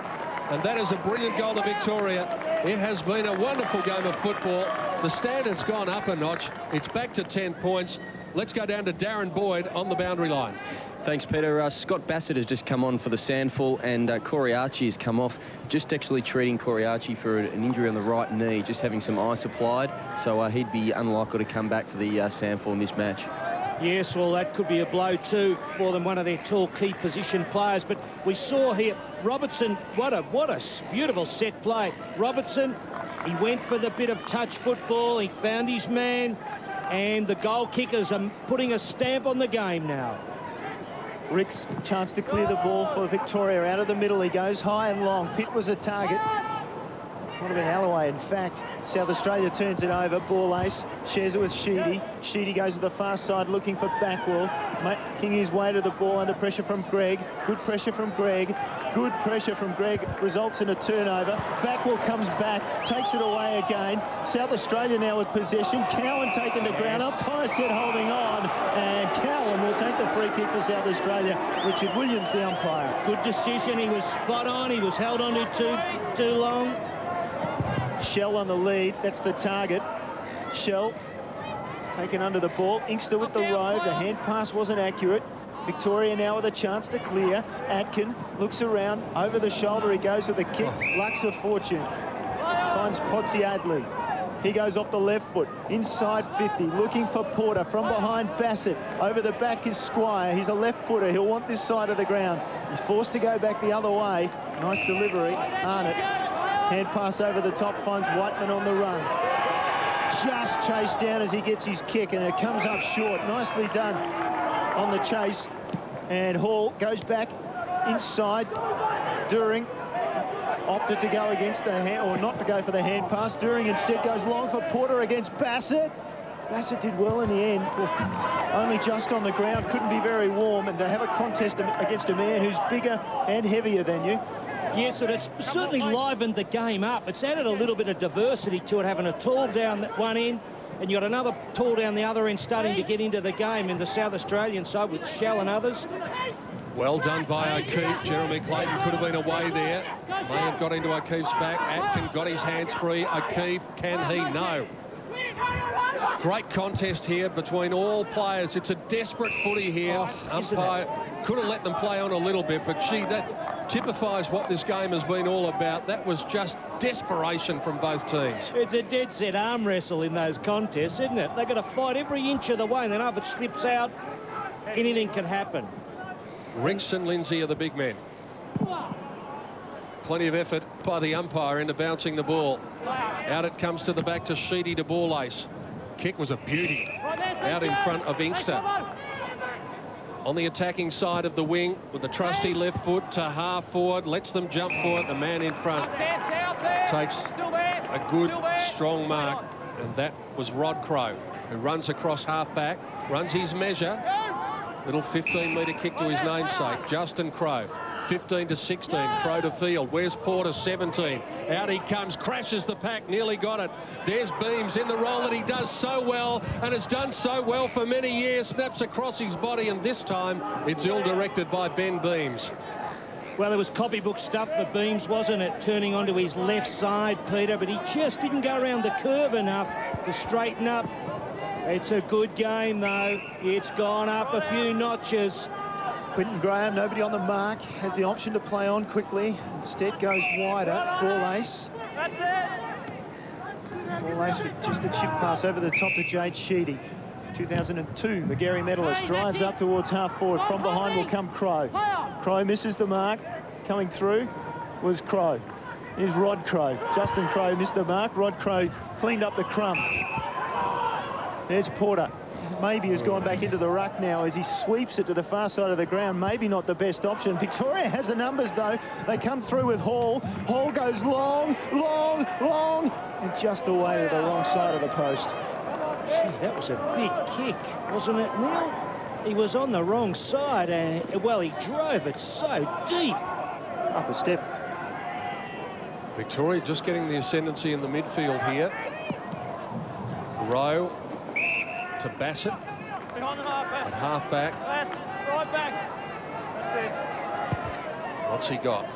and that is a brilliant goal to Victoria. It has been a wonderful game of football. The standard's gone up a notch. It's back to 10 points. Let's go down to Darren Boyd on the boundary line. Thanks, Peter. Scott Bassett has just come on for the Sandful, and Corey Archie has come off, just actually treating Corey Archie for an injury on the right knee, just having some ice applied, so he'd be unlikely to come back for the Sandful in this match. Yes, well, that could be a blow too for them, one of their tall key position players. But we saw here Robertson, what a beautiful set play. Robertson, he went for the bit of touch football, he found his man, and the goal kickers are putting a stamp on the game now. Ricks, chance to clear the ball for Victoria. Out of the middle, he goes high and long. Pitt was a target. Would have been Alloway, in fact. South Australia turns it over. Ball ace, shares it with Sheedy. Sheedy goes to the far side looking for Backwell. Making his way to the ball under pressure from Greg. Good pressure from Greg. Good pressure from Greg results in a turnover. Backwell comes back, takes it away again. South Australia now with possession. Cowan taken to ground. Umpire said holding on, and Cowan will take the free kick for South Australia. Richard Williams, the umpire. Good decision. He was spot on. He was held on to too long. Shell on the lead. That's the target. Shell taken under the ball. Inkster with the robe. The hand pass wasn't accurate. Victoria now with a chance to clear. Atkin looks around. Over the shoulder he goes with a kick. Lux of fortune. Finds Podsiadly. He goes off the left foot. Inside 50. Looking for Porter. From behind Bassett. Over the back is Squire. He's a left footer. He'll want this side of the ground. He's forced to go back the other way. Nice delivery. Arnott. Hand pass over the top. Finds Whiteman on the run. Just chased down as he gets his kick, and it comes up short. Nicely done on the chase. And Hall goes back inside. During opted to go against the hand, or not to go for the hand pass. During instead goes long for Porter against Bassett. Bassett did well in the end. Only just on the ground, couldn't be very warm, and to have a contest against a man who's bigger and heavier than you. Yes, and it's certainly livened the game up. It's added a little bit of diversity to it, having a tall down that one end, and you got another tall down the other end starting to get into the game in the South Australian side with Shell and others. Well done by O'Keefe. Jeremy Clayton could have been away there. May have got into O'Keefe's back. Atkin got his hands free. O'Keefe, can he? No. Great contest here between all players. It's a desperate footy here. Umpire could have let them play on a little bit, but gee, that typifies what this game has been all about. That was just desperation from both teams. It's a dead set arm wrestle in those contests, isn't it? They've got to fight every inch of the way, and then if it slips out, anything can happen. Ricks and Lindsay are the big men. Plenty of effort by the umpire into bouncing the ball. Out it comes to the back to Sheedy to Ball Ace. Kick was a beauty. Out in front of Inkster. On the attacking side of the wing with the trusty left foot to half forward. Lets them jump for it. The man in front takes a good, strong mark. And that was Rod Crow, who runs across half back. Runs his measure. Little 15-metre kick to his namesake. Justin Crow. 15 to 16, Crow to field. Where's Porter? 17. Out he comes, crashes the pack, nearly got it. There's Beams in the role that he does so well and has done so well for many years. Snaps across his body, and this time it's ill-directed by Ben Beams. Well, it was copybook stuff for Beams, wasn't it? Turning onto his left side, Peter, but he just didn't go around the curve enough to straighten up. It's a good game, though. It's gone up a few notches. Quinton Graham, nobody on the mark, has the option to play on quickly. Instead goes wider. Ball Ace. Ball Ace with just a chip pass over the top to Jade Sheedy. 2002 Magarey medalist. Drives up towards half forward. From behind will come Crow. Crow misses the mark. Coming through was Crow. Here's Rod Crow. Justin Crow missed the mark. Rod Crow cleaned up the crumb. There's Porter. maybe has gone back into the ruck now as he sweeps it to the far side of the ground. Maybe not the best option. Victoria has the numbers, though. They come through with Hall. Hall goes long, long, long, and just away to the wrong side of the post. Gee, that was a big kick, wasn't it, Neil? He was on the wrong side, and, well, he drove it so deep. Up a step. Victoria just getting the ascendancy in the midfield here. Rowe to Bassett at half-back. Right back. What's he got?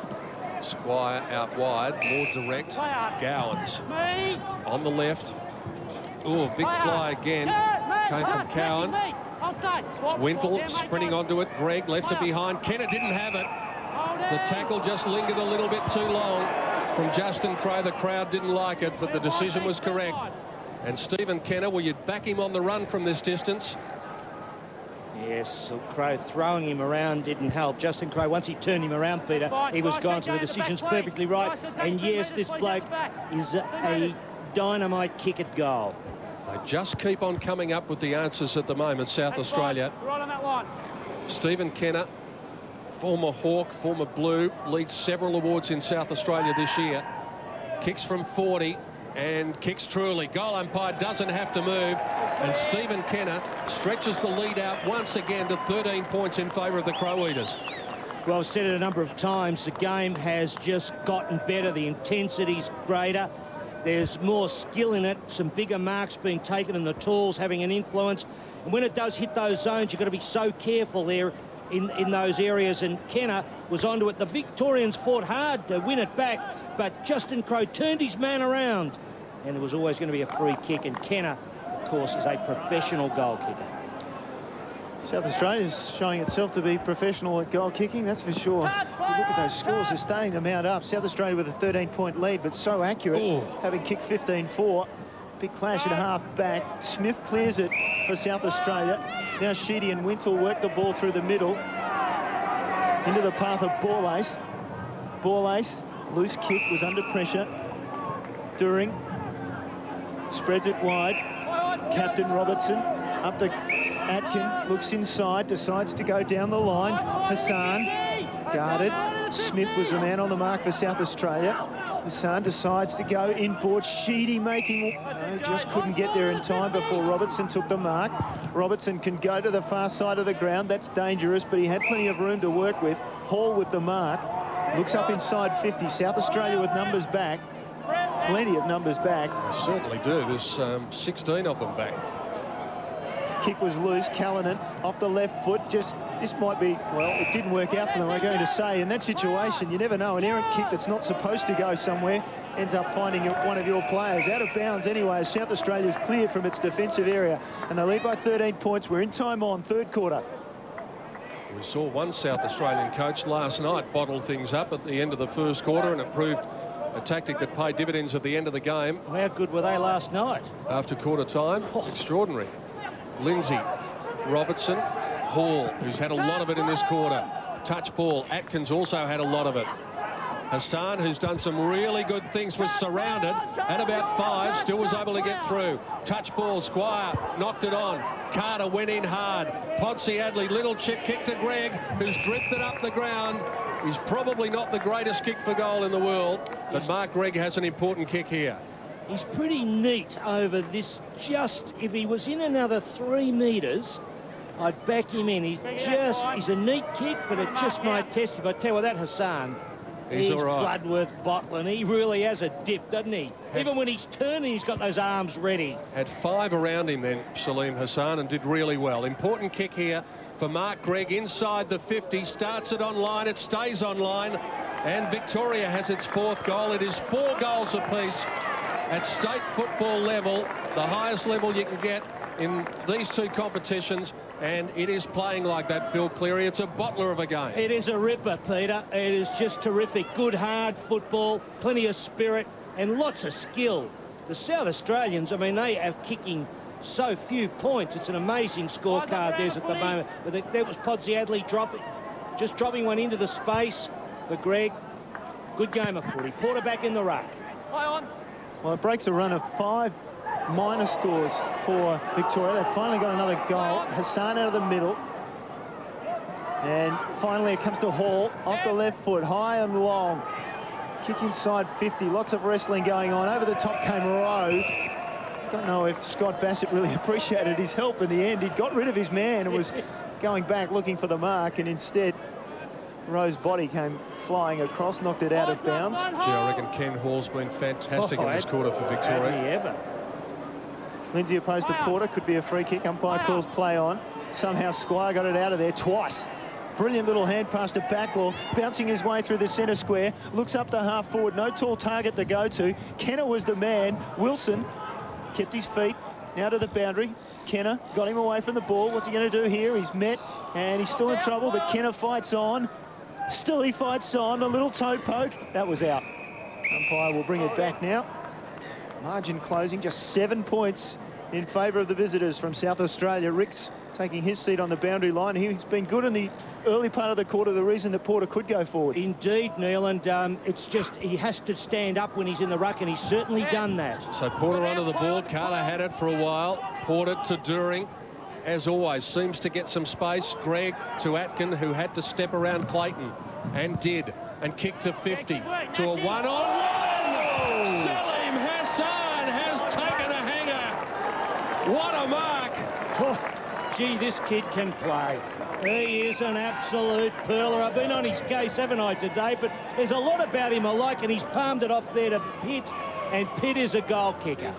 Squire out wide, more direct. Gowans on the left. Oh, big fly again. Came from Cowan. Wintle sprinting onto it. Greg left it behind. Kenner didn't have it. The tackle just lingered a little bit too long from Justin Crowe. The crowd didn't like it, but the decision was correct. And Stephen Kenner, will you back him on the run from this distance? Yes, Crowe throwing him around didn't help. Justin Crowe, once he turned him around, Peter, he was gone, so the decision's perfectly right. And yes, this bloke is a dynamite kick at goal. They just keep on coming up with the answers at the moment, South Australia. Right on that line. Stephen Kenner, former Hawk, former Blue, leads several awards in South Australia this year. Kicks from 40 and kicks truly. Goal umpire doesn't have to move, and Stephen Kenner stretches the lead out once again to 13 points in favour of the Crow Eaters. Well, I've said it a number of times, the game has just gotten better. The intensity's greater. There's more skill in it, some bigger marks being taken, and the tools having an influence. And when it does hit those zones, you've got to be so careful there in those areas. And Kenner was onto it. The Victorians fought hard to win it back, but Justin Crowe turned his man around. And there was always going to be a free kick. And Kenner, of course, is a professional goal kicker. South Australia's showing itself to be professional at goal kicking, that's for sure. You look at those scores, they're starting to mount up. South Australia with a 13-point lead, but so accurate, having kicked 15-4. Big clash at half-back. Smith clears it for South Australia. Now Sheedy and Wintle work the ball through the middle into the path of Borlase. Borlase, loose kick, was under pressure. During spreads it wide. Captain Robertson up to Atkin, looks inside, decides to go down the line. Hassan guarded. Smith was the man on the mark for South Australia. Hassan decides to go inboard. Sheedy making... No, just couldn't get there in time before Robertson took the mark. Robertson can go to the far side of the ground. That's dangerous, but he had plenty of room to work with. Hall with the mark. Looks up inside 50. South Australia with numbers back. Plenty of numbers back. They certainly do. There's 16 of them back. Kick was loose. Callanan off the left foot. Just, this might be, well, it didn't work out for them, I'm going to say. In that situation, you never know. An errant kick that's not supposed to go somewhere ends up finding one of your players. Out of bounds anyway, as South Australia's cleared from its defensive area. And they lead by 13 points. We're in time on, third quarter. We saw one South Australian coach last night bottle things up at the end of the first quarter, and it proved a tactic that paid dividends at the end of the game. How good were they last night? After quarter time, extraordinary. Lindsay, Robertson, Hall, who's had a lot of it in this quarter. Touch ball. Atkins also had a lot of it. Hassan, who's done some really good things, was surrounded at about 5, still was able to get through. Touch ball, Squire knocked it on. Carter went in hard. Podsiadly, little chip kick to Greg, who's drifted up the ground. He's probably not the greatest kick for goal in the world, but Mark Gregg has an important kick here. He's pretty neat over this. Just, if he was in another 3 metres, I'd back him in. He's a neat kick, but it just might test him. I tell you what, that Hassan, he's all right. blood worth bottling. He really has a dip, doesn't he? Even when he's turning, he's got those arms ready. Had 5 around him then, Salim Hassan, and did really well. Important kick here for Mark Gregg inside the 50. Starts it online, it stays online, and Victoria has its 4th goal. It is 4 goals apiece at state football level, the highest level you can get in these 2 competitions, and it is playing like that, Phil Cleary. It's a bottler of a game. It is a ripper, Peter. It is just terrific. Good, hard football, plenty of spirit, and lots of skill. The South Australians, I mean, they are kicking so few points. It's an amazing scorecard there's at the moment. But that was Podsiadly dropping one into the space for Greg. Good game of footy. Porter back in the ruck. Play on. Well, it breaks a run of 5 minor scores for Victoria. They've finally got another goal. Hassan out of the middle. And finally it comes to Hall off the left foot, high and long. Kick inside 50. Lots of wrestling going on. Over the top came Rowe. Don't know if Scott Bassett really appreciated his help in the end. He got rid of his man and was going back looking for the mark, and instead Rowe's body came flying across, knocked it out of bounds. Gee, I reckon Ken Hall's been fantastic in this quarter for Victoria. Lindsay opposed to Porter, could be a free kick. Umpire calls play on. Somehow Squire got it out of there twice. Brilliant little hand pass to Backwell, bouncing his way through the centre square. Looks up to half forward, no tall target to go to. Kenner was the man. Wilson kept his feet, now to the boundary. Kenner got him away from the ball. What's he going to do here? He's met, and he's still in trouble, but Kenner fights on. Still he fights on. A little toe poke. That was out. Umpire will bring it back now. Margin closing, just 7 points in favour of the visitors from South Australia. Ricks taking his seat on the boundary line. He's been good in the early part of the quarter, the reason that Porter could go forward. Indeed, Neil, and it's just he has to stand up when he's in the ruck, and he's certainly done that. So Porter onto the ball. Carter had it for a while. Porter to During, as always, seems to get some space. Gregg to Atkin, who had to step around Clayton, and did, and kicked to 50, to a one-on-one. Salim Hassan has taken a hanger. What a mark. Oh, gee, this kid can play. He is an absolute pearler. I've been on his case, haven't I, today? But there's a lot about him I like, and he's palmed it off there to Pitt, and Pitt is a goal kicker.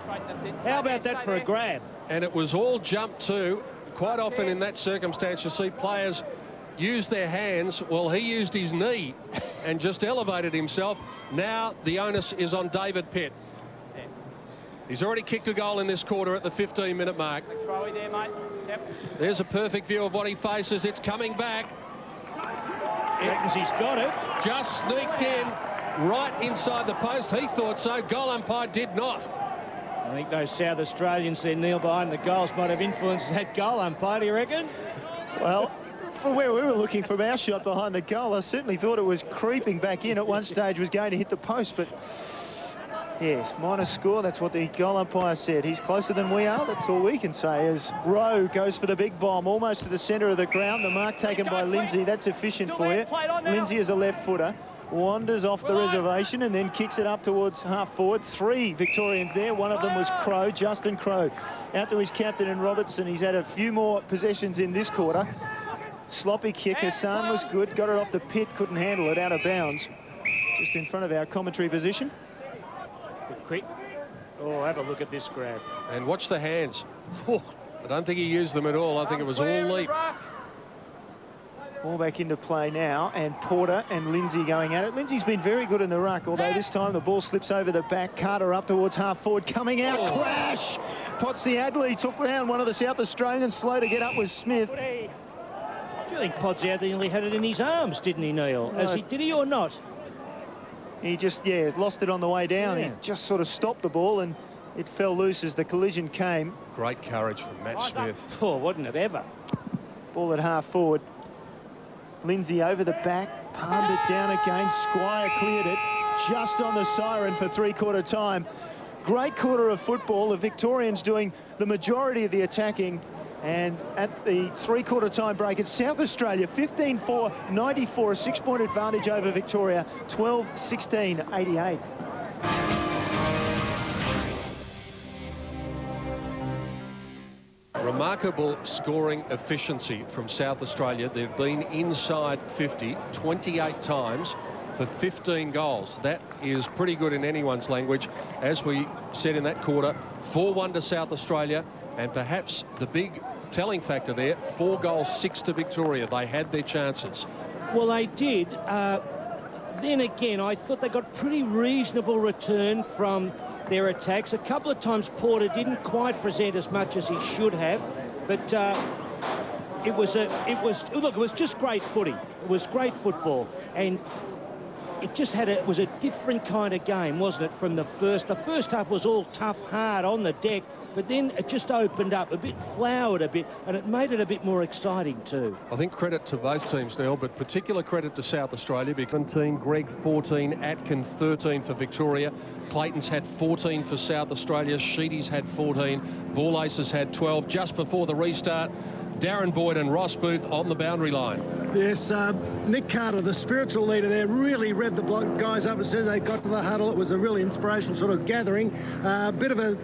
How about that for a grab? And it was all jump too. Quite often in that circumstance, you see players use their hands. Well, he used his knee and just elevated himself. Now the onus is on David Pitt. He's already kicked a goal in this quarter at the 15-minute mark. There's a perfect view of what he faces. It's coming back. Reckons he's got it. Just sneaked in right inside the post. He thought so. Goal umpire did not. I think those South Australians there, Neil, behind the goals might have influenced that goal umpire, do you reckon? Well, from where we were looking from our shot behind the goal, I certainly thought it was creeping back in. At one stage was going to hit the post, but yes, minor score. That's what the goal umpire said. He's closer than we are. That's all we can say. As Rowe goes for the big bomb, almost to the centre of the ground. The mark taken by Lindsay. That's efficient for you. Lindsay is a left footer. Wanders off the reservation and then kicks it up towards half forward. 3 Victorians there. One of them was Crowe, Justin Crowe. Out to his captain and Robertson. He's had a few more possessions in this quarter. Sloppy kick. Hassan was good. Got it off the Pitt. Couldn't handle it. Out of bounds. Just in front of our commentary position. Quick. Oh, have a look at this grab. And watch the hands. I don't think he used them at all. I think it was all leap. Ball back into play now, and Porter and Lindsay going at it. Lindsay's been very good in the ruck, although this time the ball slips over the back. Carter up towards half forward, coming out. Crash! Podsiadly took round one of the South Australians. Slow to get up was Smith. I think Podsiadly nearly had it in his arms, didn't he, Neil? No. Did he or not? He just, lost it on the way down. Yeah. He just sort of stopped the ball, and it fell loose as the collision came. Great courage from Matt Smith. Oh, wasn't it ever? Ball at half forward. Lindsay over the back, palmed it down again. Squire cleared it just on the siren for three-quarter time. Great quarter of football. The Victorians doing the majority of the attacking. And at the three-quarter time break, it's South Australia 15-4, 94, a 6-point advantage over Victoria, 12-16, 88. Remarkable scoring efficiency from South Australia. They've been inside 50 28 times for 15 goals. That is pretty good in anyone's language. As we said in that quarter, 4-1 to South Australia, and perhaps the big telling factor there, 4 goals, 6 to Victoria. They had their chances. Well, they did. Then again, I thought they got pretty reasonable return from their attacks. A couple of times Porter didn't quite present as much as he should have, but it was just great footy. It was great football, and it was a different kind of game, wasn't it, from the first? The first half was all tough, hard on the deck, but then it just opened up a bit, flowered a bit, and it made it a bit more exciting too. I think credit to both teams, Neil, but particular credit to South Australia. 17, Greg 14, Atkin 13 for Victoria. Clayton's had 14 for South Australia. Sheedy's had 14. Ball Aces had 12 just before the restart. Darren Boyd and Ross Booth on the boundary line. Yes, Nick Carter, the spiritual leader there, really read the guys up as soon as they got to the huddle. It was a really inspirational sort of gathering. A bit of a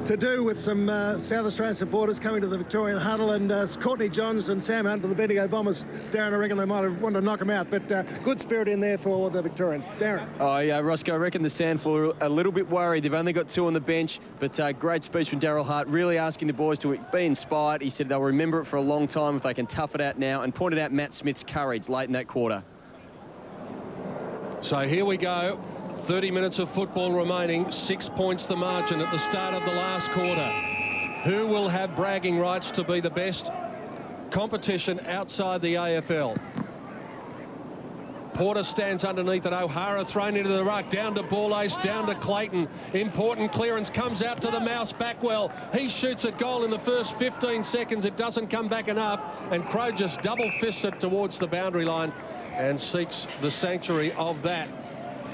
to do with some South Australian supporters coming to the Victorian huddle, and Courtney Johns and Sam Hunt for the Bendigo Bombers. Darren, I reckon they might have wanted to knock them out, but good spirit in there for the Victorians. Darren. Oh, yeah, Roscoe, I reckon the Sandful are a little bit worried. They've only got 2 on the bench, but great speech from Daryl Hart, really asking the boys to be inspired. He said they'll remember it for a long time if they can tough it out now, and pointed out Matt Smith's courage late in that quarter. So here we go. 30 minutes of football remaining, 6 points the margin at the start of the last quarter. Who will have bragging rights to be the best competition outside the AFL? Porter stands underneath it. O'Hara thrown into the ruck, down to Ball Ace, down to Clayton. Important clearance, comes out to the Mouse Backwell. He shoots at goal in the first 15 seconds. It doesn't come back enough, and Crow just double fists it towards the boundary line and seeks the sanctuary of that.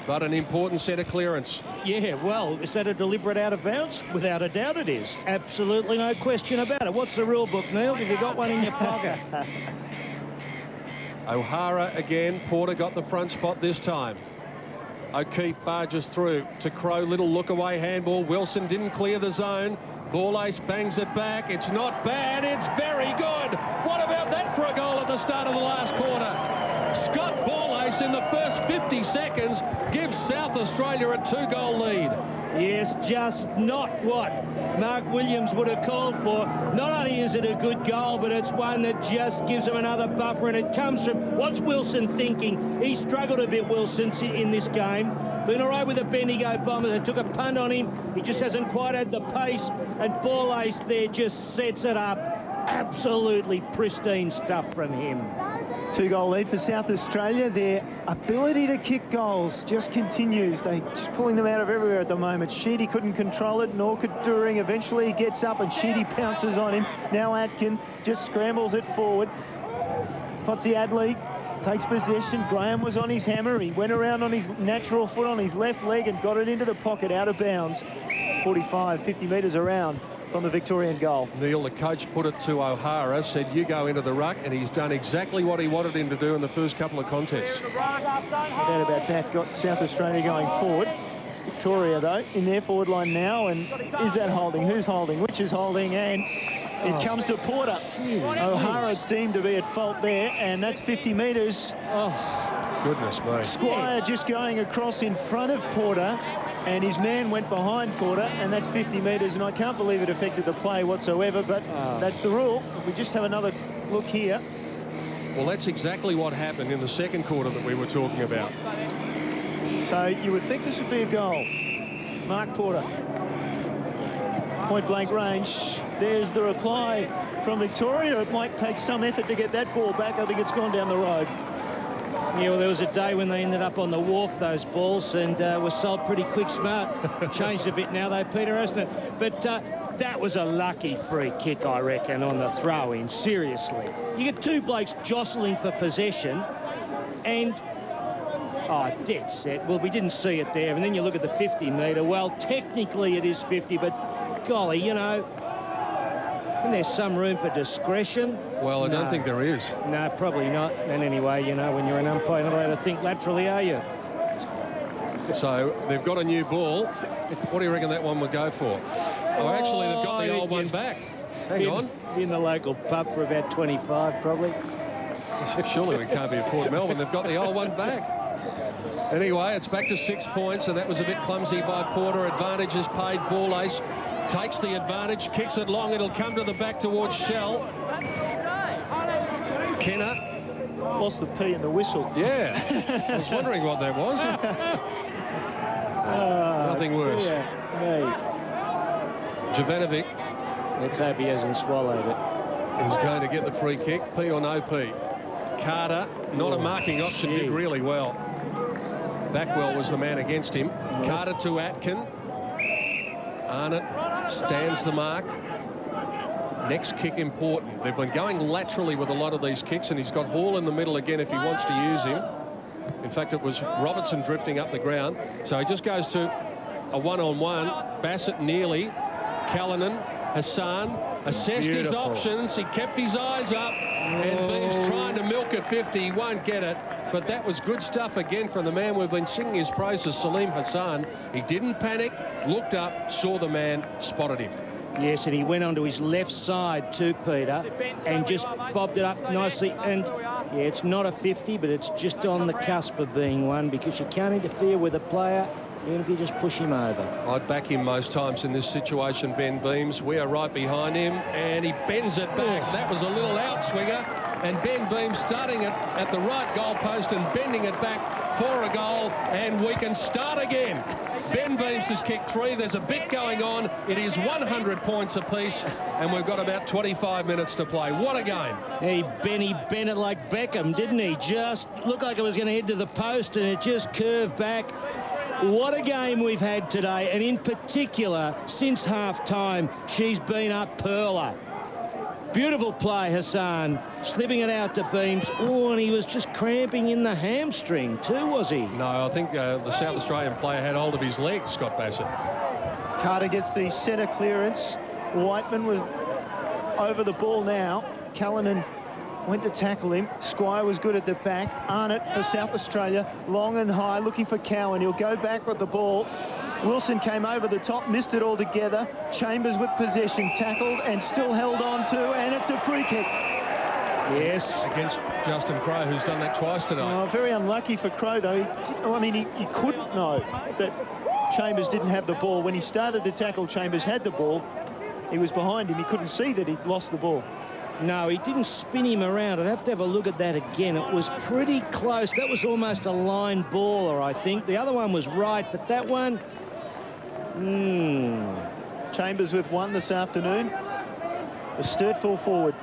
But an important centre clearance. Yeah, well, is that a deliberate out of bounds? Without a doubt it is. Absolutely no question about it. What's the rule book, Neil? Have you got one in your pocket? O'Hara again. Porter got the front spot this time. O'Keefe barges through to Crow. Little look away handball. Wilson didn't clear the zone. Ball Ace bangs it back. It's not bad. It's very good. What about that for a goal at the start of the last quarter? Scott Ball Ace in the first 50 seconds gives South Australia a 2-goal lead. Yes, just not what Mark Williams would have called for. Not only is it a good goal, but it's one that just gives him another buffer, and it comes from what's Wilson thinking. He struggled a bit, Wilson, in this game. Been all right with the Bendigo Bombers. They took a punt on him. He just hasn't quite had the pace, and Ball Ace there just sets it up. Absolutely pristine stuff from him. 2-goal lead for South Australia. Their ability to kick goals just continues. They're just pulling them out of everywhere at the moment. Sheedy couldn't control it, nor could During. Eventually he gets up and Sheedy pounces on him. Now Atkin just scrambles it forward. Potsy Adley takes possession. Graham was on his hammer. He went around on his natural foot on his left leg and got it into the pocket out of bounds. 45, 50 metres around from the Victorian goal. Neil, the coach, put it to O'Hara, said you go into the ruck, and he's done exactly what he wanted him to do in the first couple of contests. No doubt about that. Got South Australia going forward. Victoria, though, in their forward line now, and is that holding? Who's holding? Which is holding? And it comes to Porter. O'Hara deemed to be at fault there, and that's 50 metres. Oh, goodness me. Squire just going across in front of Porter, and his man went behind Porter, and that's 50 metres, and I can't believe it affected the play whatsoever, but that's the rule. If we just have another look here. Well, that's exactly what happened in the second quarter that we were talking about. So you would think this would be a goal. Mark Porter. Point blank range. There's the reply from Victoria. It might take some effort to get that ball back. I think it's gone down the road. Yeah, well, there was a day when they ended up on the wharf, those balls, and were sold pretty quick smart. Changed a bit now, though, Peter, hasn't it? But that was a lucky free kick, I reckon, on the throw-in, seriously. You get 2 blokes jostling for possession, and... oh, dead set. Well, we didn't see it there. And then you look at the 50-metre. Well, technically it is 50, but golly, you know, isn't there some room for discretion? Well, I don't think there is. No, probably not. And anyway, you know, when you're an umpire, you're not allowed to think laterally, are you? So they've got a new ball. What do you reckon that one would go for? Oh, actually, they've got the old one back. Hang on. In the local pub for about 25, probably. Surely we can't be at Port Melbourne. They've got the old one back. Anyway, it's back to 6 points, and that was a bit clumsy by Porter. Advantage is paid. Ball Ace takes the advantage, kicks it long. It'll come to the back towards Shell. Kenner. Lost the P in the whistle. Yeah. I was wondering what that was. Nothing worse. Jovanovic. Let's hope he hasn't swallowed it. Is going to get the free kick. P or no P. Carter, not a marking option, did really well. Backwell was the man against him. Carter to Atkin. Arnott stands the mark. Next kick important. They've been going laterally with a lot of these kicks, and he's got Hall in the middle again if he wants to use him. In fact, it was Robertson drifting up the ground. So he just goes to a one-on-one. Bassett nearly. Callanan, Hassan assessed his options. He kept his eyes up, and Beams trying to milk it 50. He won't get it, but that was good stuff again from the man we've been singing his praises, Salim Hassan. He didn't panic, looked up, saw the man, spotted him. Yes, and he went onto his left side too, Peter, and just bobbed it up nicely. And yeah, it's not a 50, but it's just on the cusp of being one, because you can't interfere with a player even if you just push him over. I'd back him most times in this situation, Ben Beams. We are right behind him, and he bends it back. That was a little outswinger, and Ben Beams starting it at the right goalpost and bending it back for a goal, and we can start again. Ben Beams has kicked 3. There's a bit going on. It is 100 points apiece, and we've got about 25 minutes to play. What a game. He bent it like Beckham, didn't he? Just looked like it was going to head to the post, and it just curved back. What a game we've had today, and in particular, since half-time, she's been a pearler. Beautiful play, Hassan, slipping it out to Beams. Oh, and he was just cramping in the hamstring too, was he? No, I think the South Australian player had hold of his leg, Scott Bassett. Carter gets the centre clearance. Whiteman was over the ball now. Callanan went to tackle him. Squire was good at the back. Arnott for South Australia, long and high, looking for Cowan. He'll go back with the ball. Wilson came over the top, missed it altogether. Chambers with possession, tackled and still held on to, and it's a free kick. Yes. Against Justin Crowe, who's done that twice tonight. Oh, very unlucky for Crowe, though. He couldn't know that Chambers didn't have the ball. When he started to tackle, Chambers had the ball. He was behind him. He couldn't see that he'd lost the ball. No, he didn't spin him around. I'd have to have a look at that again. It was pretty close. That was almost a line baller, I think. The other one was right, but that one... Chambers with 1 this afternoon. A stirred full forward.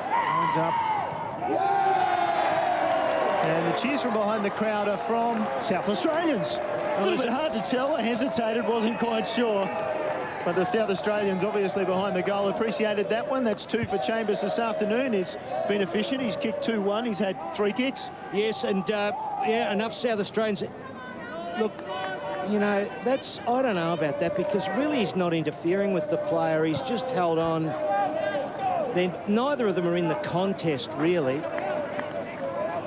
Lines up. And the cheers from behind the crowd are from South Australians. A little bit hard to tell. I hesitated, wasn't quite sure. But the South Australians obviously behind the goal appreciated that one. That's 2 for Chambers this afternoon. He's been efficient. He's kicked 2-1. He's had 3 kicks. Yes, and yeah, enough South Australians. Look, you know, I don't know about that, because really he's not interfering with the player. He's just held on. Then neither of them are in the contest, really.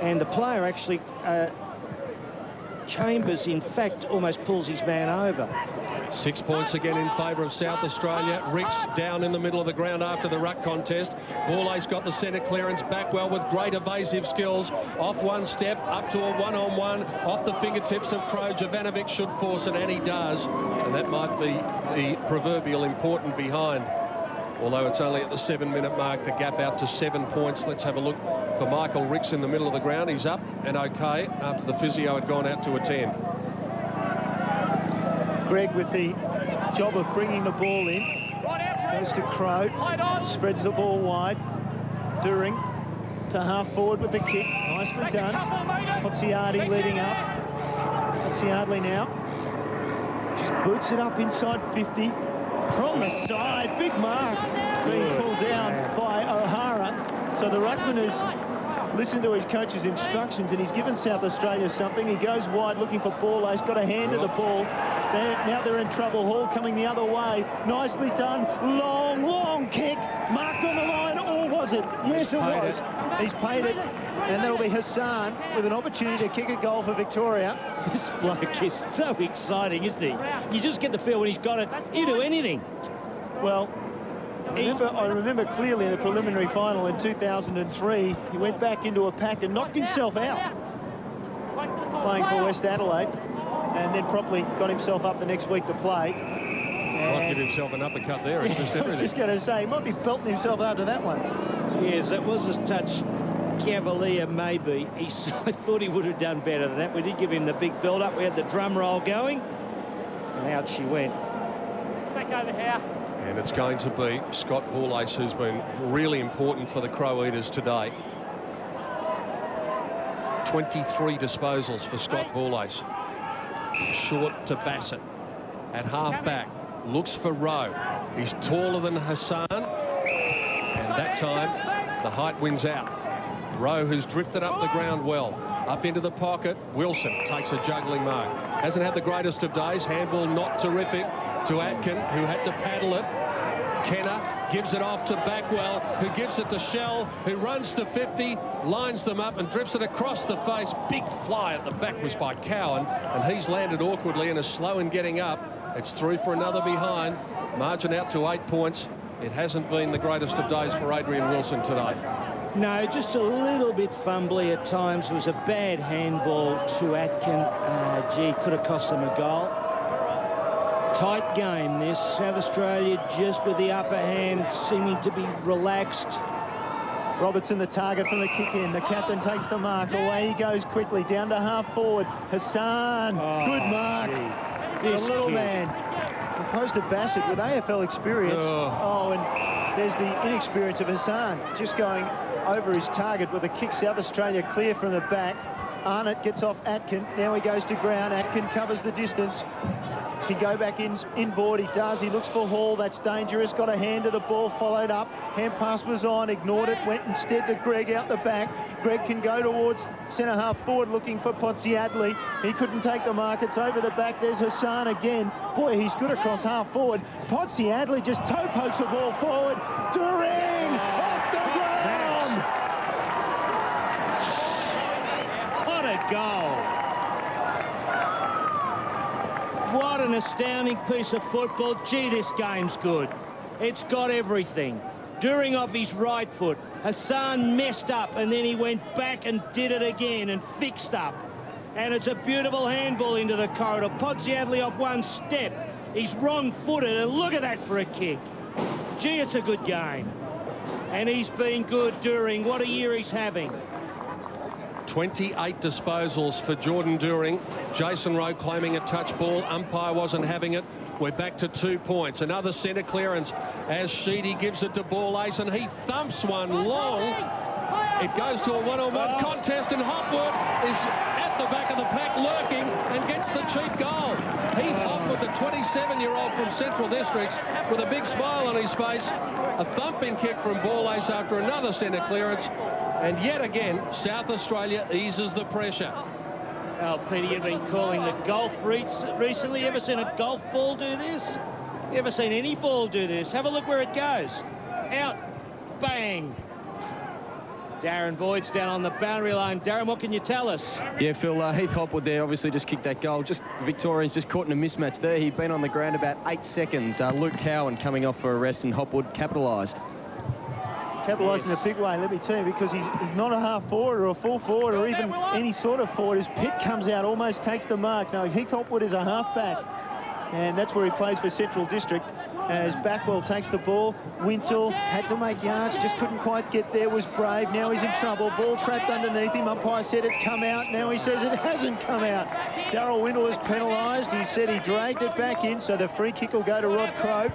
And the player actually, Chambers, in fact, almost pulls his man over. 6 points again in favour of South Australia. Ricks down in the middle of the ground after the ruck contest. Ball-Ace got the centre clearance. Backwell with great evasive skills. Off one step, up to a one-on-one. Off the fingertips of Crowe. Jovanovic should force it, and he does. And that might be the proverbial important behind. Although it's only at the 7-minute mark, the gap out to 7 points. Let's have a look for Michael Ricks in the middle of the ground. He's up and okay after the physio had gone out to a 10. Greg with the job of bringing the ball in. Goes to Crowe. Spreads the ball wide. During to half forward with the kick. Nicely done. Hotziardi leading up. Hotziardi now. Just boots it up inside 50. From the side. Big mark. Being pulled down by O'Hara. So the ruckman has listened to his coach's instructions, and he's given South Australia something. He goes wide looking for Ball-Ace. Got a hand to the ball. Now they're in trouble. Hall coming the other way. Nicely done. Long kick. Marked on the line. Or was it? Yes, it was. He's paid it. And that'll be Hassan with an opportunity to kick a goal for Victoria. This bloke is so exciting, isn't he? You just get the feel when he's got it, he'll do anything. Well, I remember clearly in the preliminary final in 2003, he went back into a pack and knocked himself out playing for West Adelaide, and then properly got himself up the next week to play. Might give himself an uppercut there. I was just going to say, he might be belting himself after that one. Yes, that was a touch cavalier, maybe. I thought he would have done better than that. We did give him the big build-up. We had the drum roll going, and out she went. Back over here. And it's going to be Scott Ball-Ace, who's been really important for the Crow Eaters today. 23 disposals for Scott Ball-Ace. Short to Bassett. at half-back. Looks for Rowe. He's taller than Hassan. And that time, the height wins out. Rowe, who's drifted up the ground well. Up into the pocket. Wilson takes a juggling mark. Hasn't had the greatest of days. Handball not terrific to Atkin, who had to paddle it. Kenner gives it off to Backwell, who gives it to Shell, who runs to 50, lines them up and drifts it across the face. Big fly at the back was by Cowan, and he's landed awkwardly and is slow in getting up. It's through for another behind. Margin out to 8 points. It hasn't been the greatest of days for Adrian Wilson today. No, just a little bit fumbly at times. It was a bad handball to Atkin. Gee, could have cost them a goal. Tight game this. South Australia just with the upper hand, seeming to be relaxed. Robertson the target from the kick in. The captain takes the mark. Away he goes quickly down to half forward. Hassan, good mark. The little man. Opposed to Bassett with AFL experience. And there's the inexperience of Hassan just going over his target with a kick. South Australia clear from the back. Arnott gets off Atkin. Now he goes to ground. Atkin covers the distance. Can go back inboard. He does. He looks for Hall. That's dangerous. Got a hand to the ball. Followed up. Hand pass was on. Ignored it. Went instead to Greg out the back. Greg can go towards centre half forward looking for Podsiadly. He couldn't take the mark. It's over the back. There's Hassan again. Boy, he's good across half forward. Podsiadly just toe pokes the ball forward. Doering off the ground. What a goal. What an astounding piece of football. Gee, this game's good. It's got everything. Doering off his right foot. Hassan messed up and then he went back and did it again and fixed up. And it's a beautiful handball into the corridor. Podsiadly off one step. He's wrong-footed and look at that for a kick. Gee, it's a good game. And he's been good, Doering. What a year he's having. 28 disposals for Jordan Doering. Jason Rowe claiming a touch ball. Umpire wasn't having it. We're back to 2 points. Another centre clearance as Sheedy gives it to Ball-Ace and he thumps one long. It goes to a one-on-one contest and Hopwood is at the back of the pack lurking and gets the cheap goal. Heath Hopwood, the 27-year-old from Central Districts, with a big smile on his face. A thumping kick from Ball-Ace after another centre clearance. And yet again, South Australia eases the pressure. Oh, Peter, you've been calling the golf recently. You ever seen a golf ball do this? You ever seen any ball do this? Have a look where it goes. Out. Bang. Darren Boyd's down on the boundary line. Darren, what can you tell us? Yeah, Phil, Heath Hopwood there obviously just kicked that goal. Just Victorians just caught in a mismatch there. He'd been on the ground about 8 seconds. Luke Cowan coming off for a rest and Hopwood capitalised. Capitalising in a big way, let me tell you, because he's not a half forward or a full forward or even any sort of forward. His pit comes out, almost takes the mark. No, Heath Hopwood is a half-back, and that's where he plays for Central District. As Backwell takes the ball, Wintle had to make yards, just couldn't quite get there, was brave. Now he's in trouble. Ball trapped underneath him. Umpire said it's come out. Now he says it hasn't come out. Darryl Wintle is penalised. He said he dragged it back in, so the free kick will go to Rod Crowe.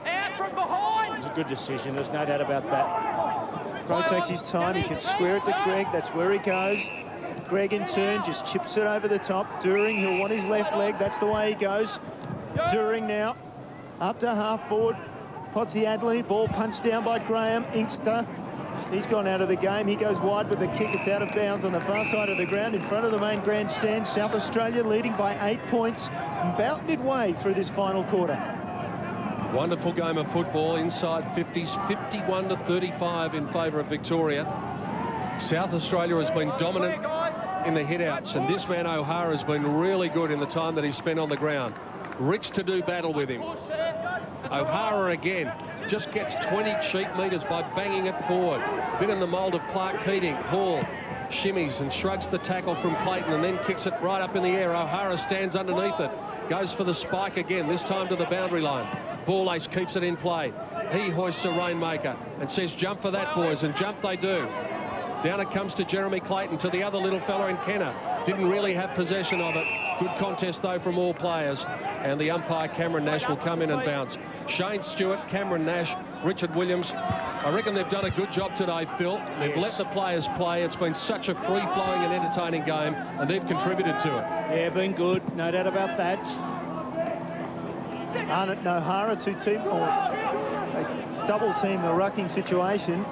Out from behind. It was a good decision. There's no doubt about that. Crowe takes his time. He can square it to Greg. That's where he goes. Greg in turn just chips it over the top. Doering, he'll want his left leg. That's the way he goes. Doering now up to half forward. Podsiadly, ball punched down by Graham. Inkster, he's gone out of the game. He goes wide with the kick. It's out of bounds on the far side of the ground in front of the main grandstand. South Australia leading by 8 points about midway through this final quarter. Wonderful game of football inside 50s, 51-35 in favour of Victoria. South Australia has been dominant in the hit-outs, and this man O'Hara has been really good in the time that he's spent on the ground. Rich to do battle with him. O'Hara again just gets 20 cheap metres by banging it forward. Bit in the mould of Clark Keating. Hall shimmies and shrugs the tackle from Clayton and then kicks it right up in the air. O'Hara stands underneath it. Goes for the spike again, this time to the boundary line. Ball-Ace keeps it in play. He hoists a rainmaker and says, jump for that, boys, and jump they do. Down it comes to Jeremy Clayton, to the other little fella in Kenner. Didn't really have possession of it. Good contest, though, from all players. And the umpire, Cameron Nash, will come in and bounce. Shane Stewart, Cameron Nash, Richard Williams. I reckon they've done a good job today, Phil. They've let the players play. It's been such a free-flowing and entertaining game, and they've contributed to it. Yeah, been good. No doubt about that. Arnott and O'Hara, two team, or a double team the rucking situation.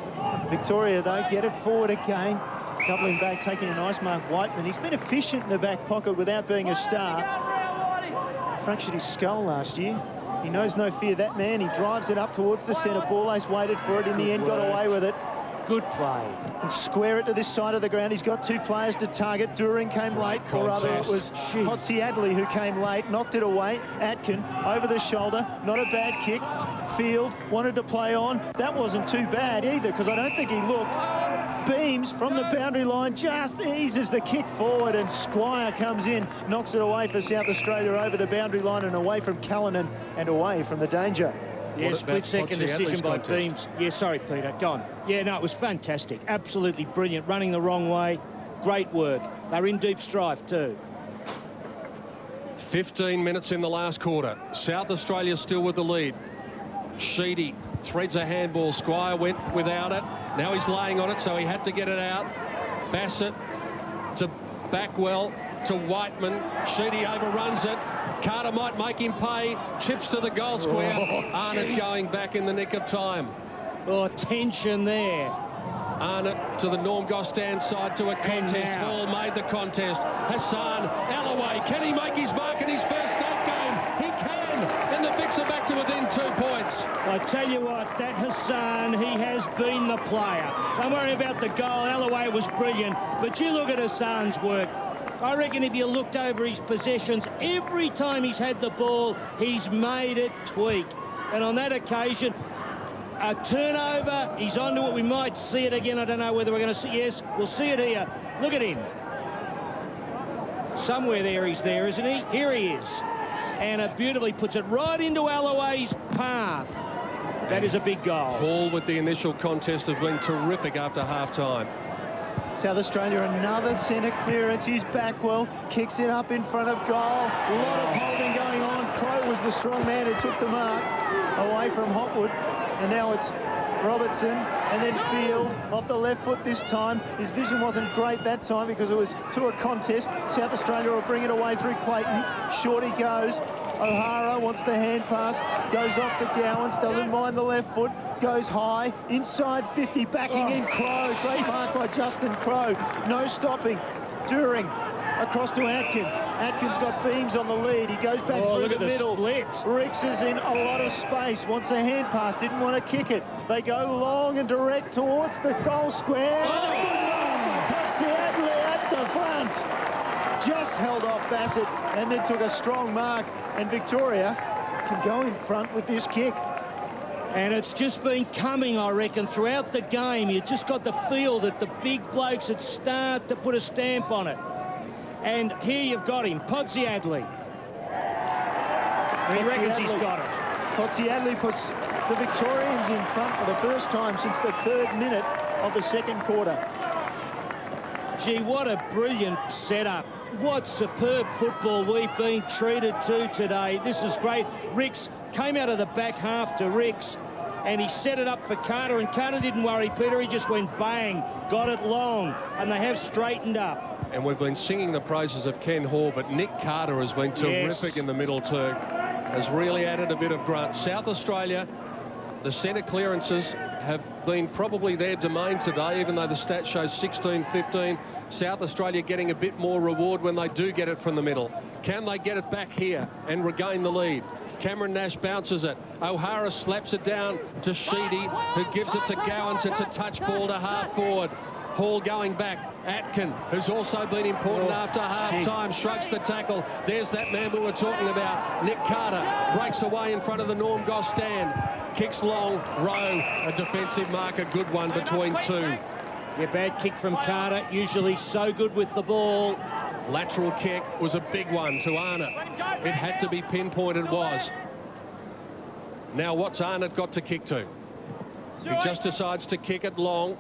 Victoria, though, get it forward again. Doubling back, taking a nice mark. Whiteman, he's been efficient in the back pocket without being a star. Fractured his skull last year. He knows no fear, that man. He drives it up towards the centre. Ball ace waited for it. In the end, got away with it. Good play. And square it to this side of the ground. He's got two players to target. During came late, or rather it was Podsiadly who came late, knocked it away. Atkin over the shoulder, not a bad kick. Field wanted to play on. That wasn't too bad either, because I don't think he looked. Beams from the boundary line just eases the kick forward, and Squire comes in, knocks it away for South Australia over the boundary line and away from Callanan and away from the danger. Yeah, split-second decision by contest? Beams. Yeah, sorry, Peter, go on. Yeah, no, it was fantastic. Absolutely brilliant. Running the wrong way. Great work. They're in deep strife too. 15 minutes in the last quarter. South Australia still with the lead. Sheedy threads a handball. Squire went without it. Now he's laying on it, so he had to get it out. Bassett to Backwell to Whiteman. Sheedy overruns it. Carter might make him pay. Chips to the goal square. Arnott going back in the nick of time. Oh, tension there. Arnott to the Norm Gostan side to a contest. Hall made the contest. Hassan Alloway. Can he make his mark in his first state game? He can. And the Vicks are back to within 2 points. I tell you what, that Hassan, he has been the player. Don't worry about the goal. Alloway was brilliant. But you look at Hassan's work. I reckon if you looked over his possessions, every time he's had the ball, he's made it tweak. And on that occasion, a turnover, he's onto it. We might see it again. I don't know whether we're going to see. Yes, we'll see it here. Look at him. Somewhere there he's there, isn't he? Here he is. And it beautifully puts it right into Alloway's path. That is a big goal. Hall with the initial contest have been terrific after half-time. South Australia, another centre clearance. He's Backwell, kicks it up in front of goal. A lot of holding going on. Crow was the strong man who took the mark away from Hopwood. And now it's Robertson and then Field off the left foot this time. His vision wasn't great that time because it was to a contest. South Australia will bring it away through Clayton. Short he goes. O'Hara wants the hand pass, goes off to Gowans, doesn't mind the left foot, goes high, inside 50, backing in Crow. Great mark by Justin Crow. No stopping. During across to Atkin. Atkin's got Beams on the lead. He goes back through the middle. Ricks is in a lot of space. Wants a hand pass. Didn't want to kick it. They go long and direct towards the goal square. Podsiadly at the front. Just held off Bassett and then took a strong mark. And Victoria can go in front with this kick. And it's just been coming, I reckon, throughout the game. You just got the feel that the big blokes had started to put a stamp on it. And here you've got him, Podsiadly. He reckons he's got it. Podsiadly puts the Victorians in front for the first time since the 3rd minute of the 2nd quarter. Gee, what a brilliant setup. What superb football we've been treated to today. This is great. Ricks came out of the back half to Ricks, and he set it up for Carter, and Carter didn't worry, Peter. He just went bang, got it long, and they have straightened up. And we've been singing the praises of Ken Hall, but Nick Carter has been terrific in the middle too. Has really added a bit of grunt. South Australia, the centre clearances have been probably their domain today, even though the stat shows 16-15. South Australia getting a bit more reward when they do get it from the middle. Can they get it back here and regain the lead? Cameron Nash bounces it. O'Hara slaps it down to Sheedy, who gives it to Gowans. It's a touch ball to half forward. Hall going back. Atkin, who's also been important after half-time, shrugs the tackle. There's that man we were talking about. Nick Carter breaks away in front of the Norm Gostan. Kicks long. Rowe, a defensive mark, a good one between two. Yeah, bad kick from Carter, usually so good with the ball. Lateral kick was a big one to Arnott. It had to be pinpointed, was. Now what's Arnott got to kick to? He just decides to kick it long.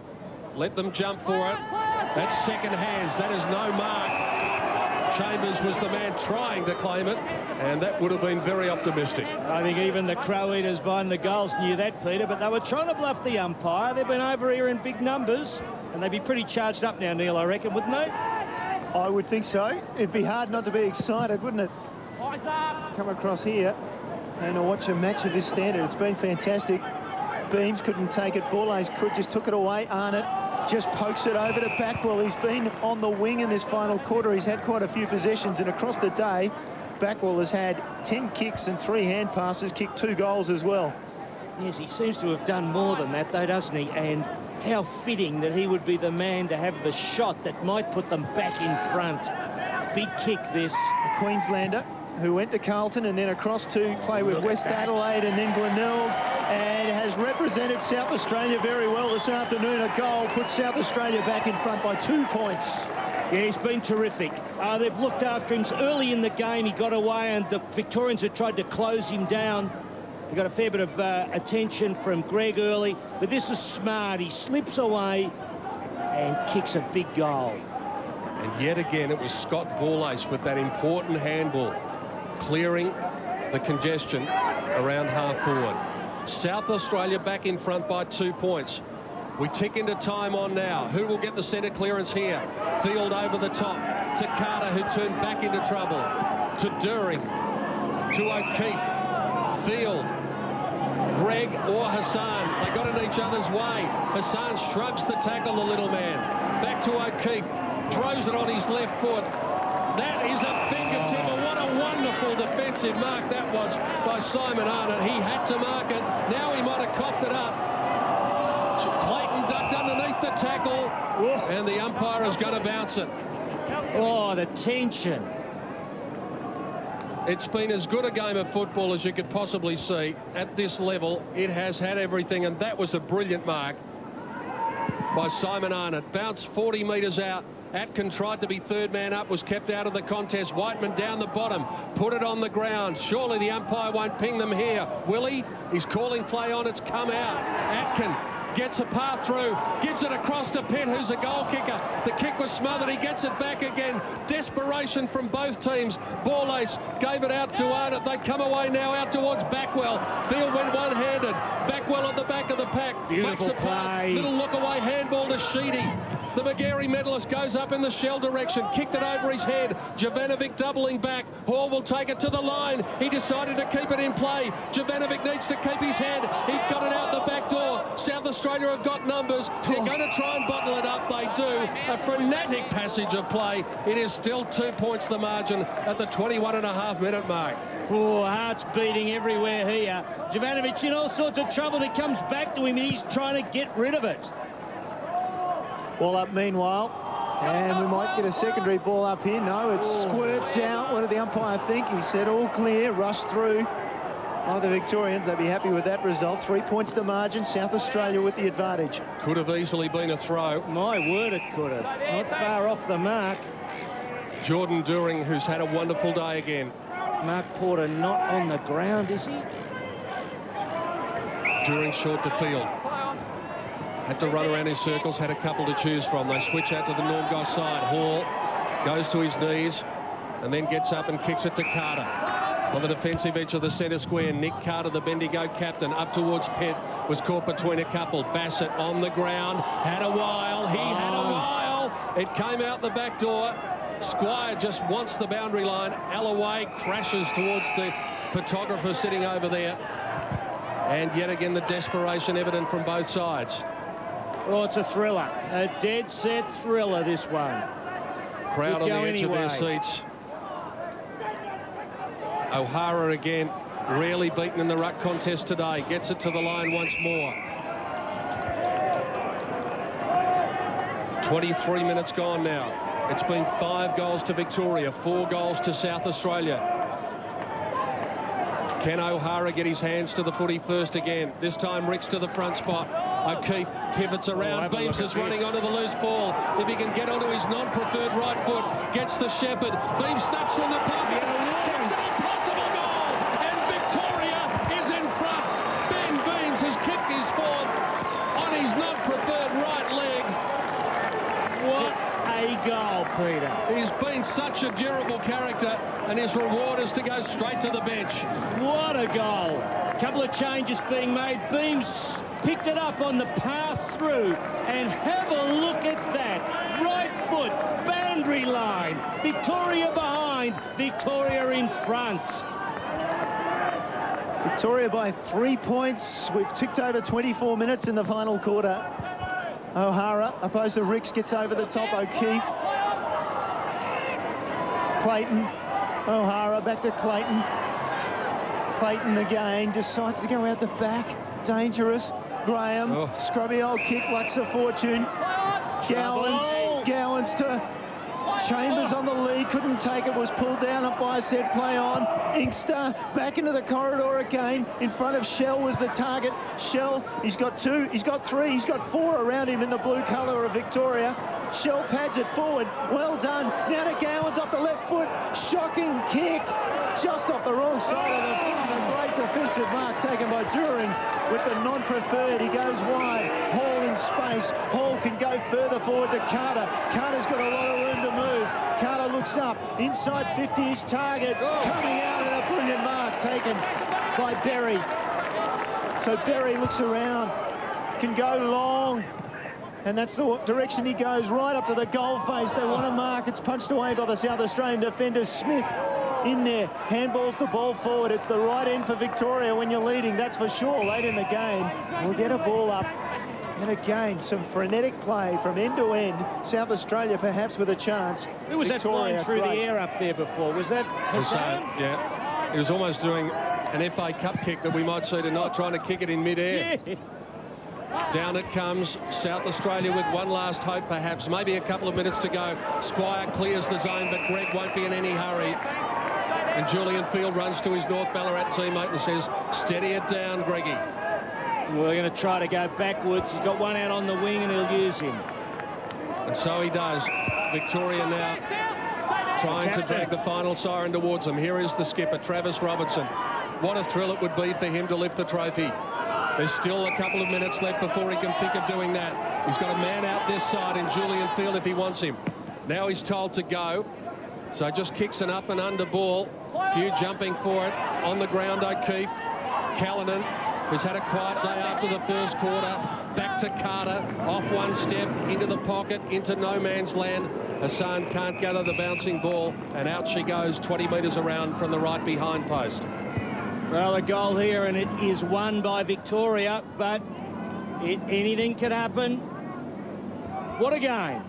Let them jump for it. That's second hands. That is no mark. Chambers was the man trying to claim it, and that would have been very optimistic. I think even the Crow Eaters behind the goals knew that, Peter, but they were trying to bluff the umpire. They've been over here in big numbers, and they'd be pretty charged up now, Neil, I reckon, wouldn't they? I would think so. It'd be hard not to be excited, wouldn't it? Come across here. And to watch a match of this standard, it's been fantastic. Beams couldn't take it. Borlase just took it away. Arnott just pokes it over to Backwell. He's been on the wing in this final quarter. He's had quite a few possessions, and across the day, Backwell has had 10 kicks and 3 hand passes, kicked 2 goals as well. Yes, he seems to have done more than that, though, doesn't he? And how fitting that he would be the man to have the shot that might put them back in front. Big kick, this. A Queenslander who went to Carlton and then across to play with West Adelaide and then Glenelg, and has represented South Australia very well this afternoon. A goal puts South Australia back in front by 2 points. Yeah, he's been terrific. They've looked after him early in the game. He got away, and the Victorians have tried to close him down. He got a fair bit of attention from Greg early, but this is smart. He slips away and kicks a big goal. And yet again, it was Scott Borlase with that important handball, clearing the congestion around half forward. South Australia back in front by 2 points. We tick into time on now. Who will get the centre clearance here? Field over the top to Carter, who turned back into trouble. To During, to O'Keefe. Field, Greg or Hassan. They got in each other's way. Hassan shrugs the tackle, the little man. Back to O'Keefe. Throws it on his left foot. That is a fingertip. What a wonderful defensive mark that was by Simon Arnott. He had to mark it. Now he might have coughed it up. Clayton ducked underneath the tackle, and the umpire is going to bounce it. Oh, the tension. It's been as good a game of football as you could possibly see. At this level, it has had everything, and that was a brilliant mark by Simon Arnott. Bounced 40 metres out. Atkin tried to be third man up, was kept out of the contest. Whiteman down the bottom, put it on the ground. Surely the umpire won't ping them here. Will he? He's calling play on, it's come out. Atkin gets a path through, gives it across to Pitt, who's a goal kicker. The kick was smothered, he gets it back again. Desperation from both teams. Borlase gave it out to Arnott. They come away now out towards Backwell. Field went one-handed. Backwell at the back of the pack. Beautiful play. Little look away handball to Sheedy. The Magarey medalist goes up in the shell direction, kicked it over his head. Jovanovic doubling back. Hall will take it to the line. He decided to keep it in play. Jovanovic needs to keep his head. He got it out the back door. South Australia have got numbers. They're going to try and bottle it up. They do. A frenetic passage of play. It is still 2 points the margin at the 21.5-minute mark. Oh, heart's beating everywhere here. Jovanovic in all sorts of trouble. It comes back to him, and he's trying to get rid of it. Ball up meanwhile, and we might get a secondary ball up here. No, it squirts out. What did the umpire think? He said all clear, rush through. Oh, the Victorians, they'd be happy with that result. 3 points to margin, South Australia with the advantage. Could have easily been a throw. My word, it could have. Not far off the mark. Jordan During, who's had a wonderful day again. Mark Porter not on the ground, is he? During short to Field. Had to run around in circles, had a couple to choose from. They switch out to the Normgos side. Hall goes to his knees and then gets up and kicks it to Carter. On the defensive edge of the centre square, Nick Carter, the Bendigo captain, up towards Pitt, was caught between a couple. Bassett on the ground, had a while, he had a while. It came out the back door. Squire just wants the boundary line. Allaway crashes towards the photographer sitting over there. And yet again, the desperation evident from both sides. Oh, it's a thriller. A dead-set thriller, this one. Crowd on the edge anyway. of their seats. O'Hara again, rarely beaten in the ruck contest today. Gets it to the line once more. 23 minutes gone now. It's been 5 goals to Victoria, 4 goals to South Australia. Can O'Hara get his hands to the footy first again? This time Ricks to the front spot. O'Keefe pivots around. Beams is running onto the loose ball. If he can get onto his non-preferred right foot, gets the Shepherd. Beams snaps from the pocket. Kicks an impossible goal. And Victoria is in front. Ben Beams has kicked his fourth on his non-preferred right leg. What a goal, Peter. He's been such a durable character, and his reward is to go straight to the bench. What a goal. Couple of changes being made. Beams picked it up on the pass through, and have a look at that. Right foot, boundary line. Victoria behind, Victoria in front. Victoria by 3 points. We've ticked over 24 minutes in the final quarter. O'Hara opposed to Ricks, gets over the top. O'Keefe. Clayton. O'Hara back to Clayton. Clayton again decides to go out the back. Dangerous. Graham. Scrubby old kick, lucks of fortune. Gowans to Chambers on the lead, couldn't take it, was pulled down up by said play on. Inkster back into the corridor again. In front of Shell was the target. Shell, he's got 2, he's got 3, he's got 4 around him in the blue colour of Victoria. Shell pads it forward. Well done. Now to Gowans off the left foot. Shocking kick. Just off the wrong side of the foot. A great defensive mark taken by During with the non-preferred. He goes wide. Hall in space. Hall can go further forward to Carter. Carter's got a lot of room to move. Carter looks up. Inside 50 his target. Coming out and a brilliant mark taken by Berry. So Berry looks around. Can go long. And that's the direction he goes, right up to the goal face. They want to mark. It's punched away by the South Australian defender, Smith. In there, handballs the ball forward. It's the right end for Victoria when you're leading, that's for sure, late in the game. We'll get a ball up. And again, some frenetic play from end to end. South Australia perhaps with a chance. Who was Victoria, that flying through great. the air up there before? Was that Hassan? Yeah. He was almost doing an FA Cup kick that we might see tonight, trying to kick it in mid-air. Yeah. Down it comes, South Australia with one last hope perhaps, maybe a couple of minutes to go. Squire clears the zone, but Greg won't be in any hurry. And Julian Field runs to his North Ballarat teammate and says, steady it down, Greggy. We're going to try to go backwards. He's got one out on the wing and he'll use him. And so he does. Victoria now trying to drag the final siren towards them. Here is the skipper, Travis Robertson. What a thrill it would be for him to lift the trophy. There's still a couple of minutes left before he can think of doing that. He's got a man out this side in Julian Field if he wants him. Now he's told to go. So just kicks an up and under ball. Few jumping for it. On the ground, O'Keefe. Callanan, who's had a quiet day after the first quarter. Back to Carter. Off one step, into the pocket, into no man's land. Hassan can't gather the bouncing ball. And out she goes 20 metres around from the right behind post. Well, a goal here, and it is won by Victoria, but anything can happen. What a game.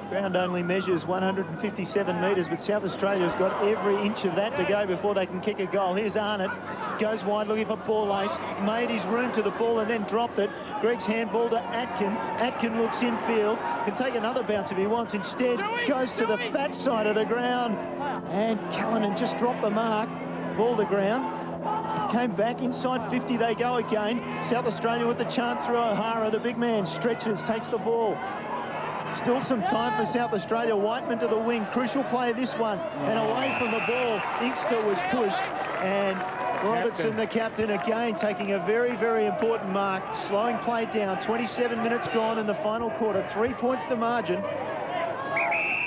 Ground only measures 157 metres, but South Australia's got every inch of that to go before they can kick a goal. Here's Arnott, goes wide looking for ball ace, made his room to the ball and then dropped it. Greg's handball to Atkin. Atkin looks infield, can take another bounce if he wants. Instead, goes to the fat side of the ground, and Callanan just dropped the mark. Ball to ground. Came back inside 50, they go again. South Australia with the chance through O'Hara. The big man stretches, takes the ball. Still some time for South Australia. Whiteman to the wing, crucial play this one. And away from the ball, Inkster was pushed. And Robertson, the captain, again taking a very, very important mark. Slowing play down, 27 minutes gone in the final quarter. 3 points the margin.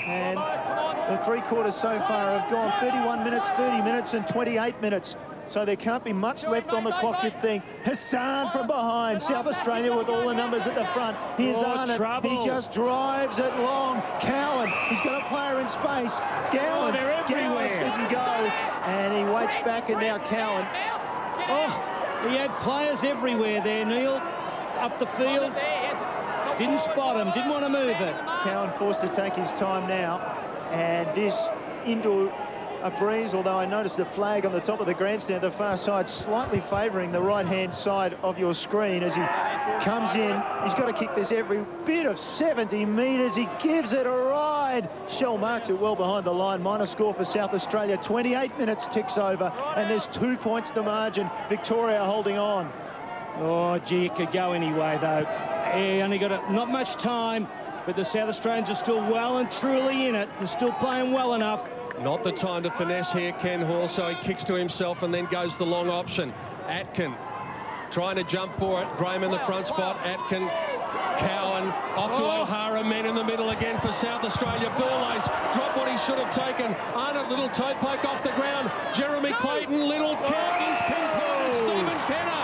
And the 3 quarters so far have gone 31 minutes, 30 minutes and 28 minutes. So there can't be much left on the clock, you'd think. Hassan from behind. South Australia with all the numbers at the front. Here's Arnott. Trouble. He just drives it long. Cowan, he's got a player in space. Gowans, they're everywhere. Gowans didn't go. And he waits back, and now Cowan. Oh, he had players everywhere there, Neil. Up the field. Didn't spot him, didn't want to move it. Cowan forced to take his time now. And this into a breeze, although I noticed the flag on the top of the grandstand, the far side slightly favouring the right-hand side of your screen as he comes in. He's got to kick this every bit of 70 metres. He gives it a ride. Shell marks it well behind the line. Minor score for South Australia. 28 minutes ticks over, and there's 2 points the margin. Victoria holding on. Oh, gee, it could go anyway, though. He only got not much time, but the South Australians are still well and truly in it. They're still playing well enough. Not the time to finesse here, Ken Hall, so he kicks to himself and then goes the long option. Atkin trying to jump for it. Graham in the front spot. Atkin, Cowan, off to O'Hara. Men in the middle again for South Australia. Ball ace, drop what he should have taken. Arnott, little toe poke off the ground. Jeremy Clayton, little kick. He's pinpointed Stephen Kenner.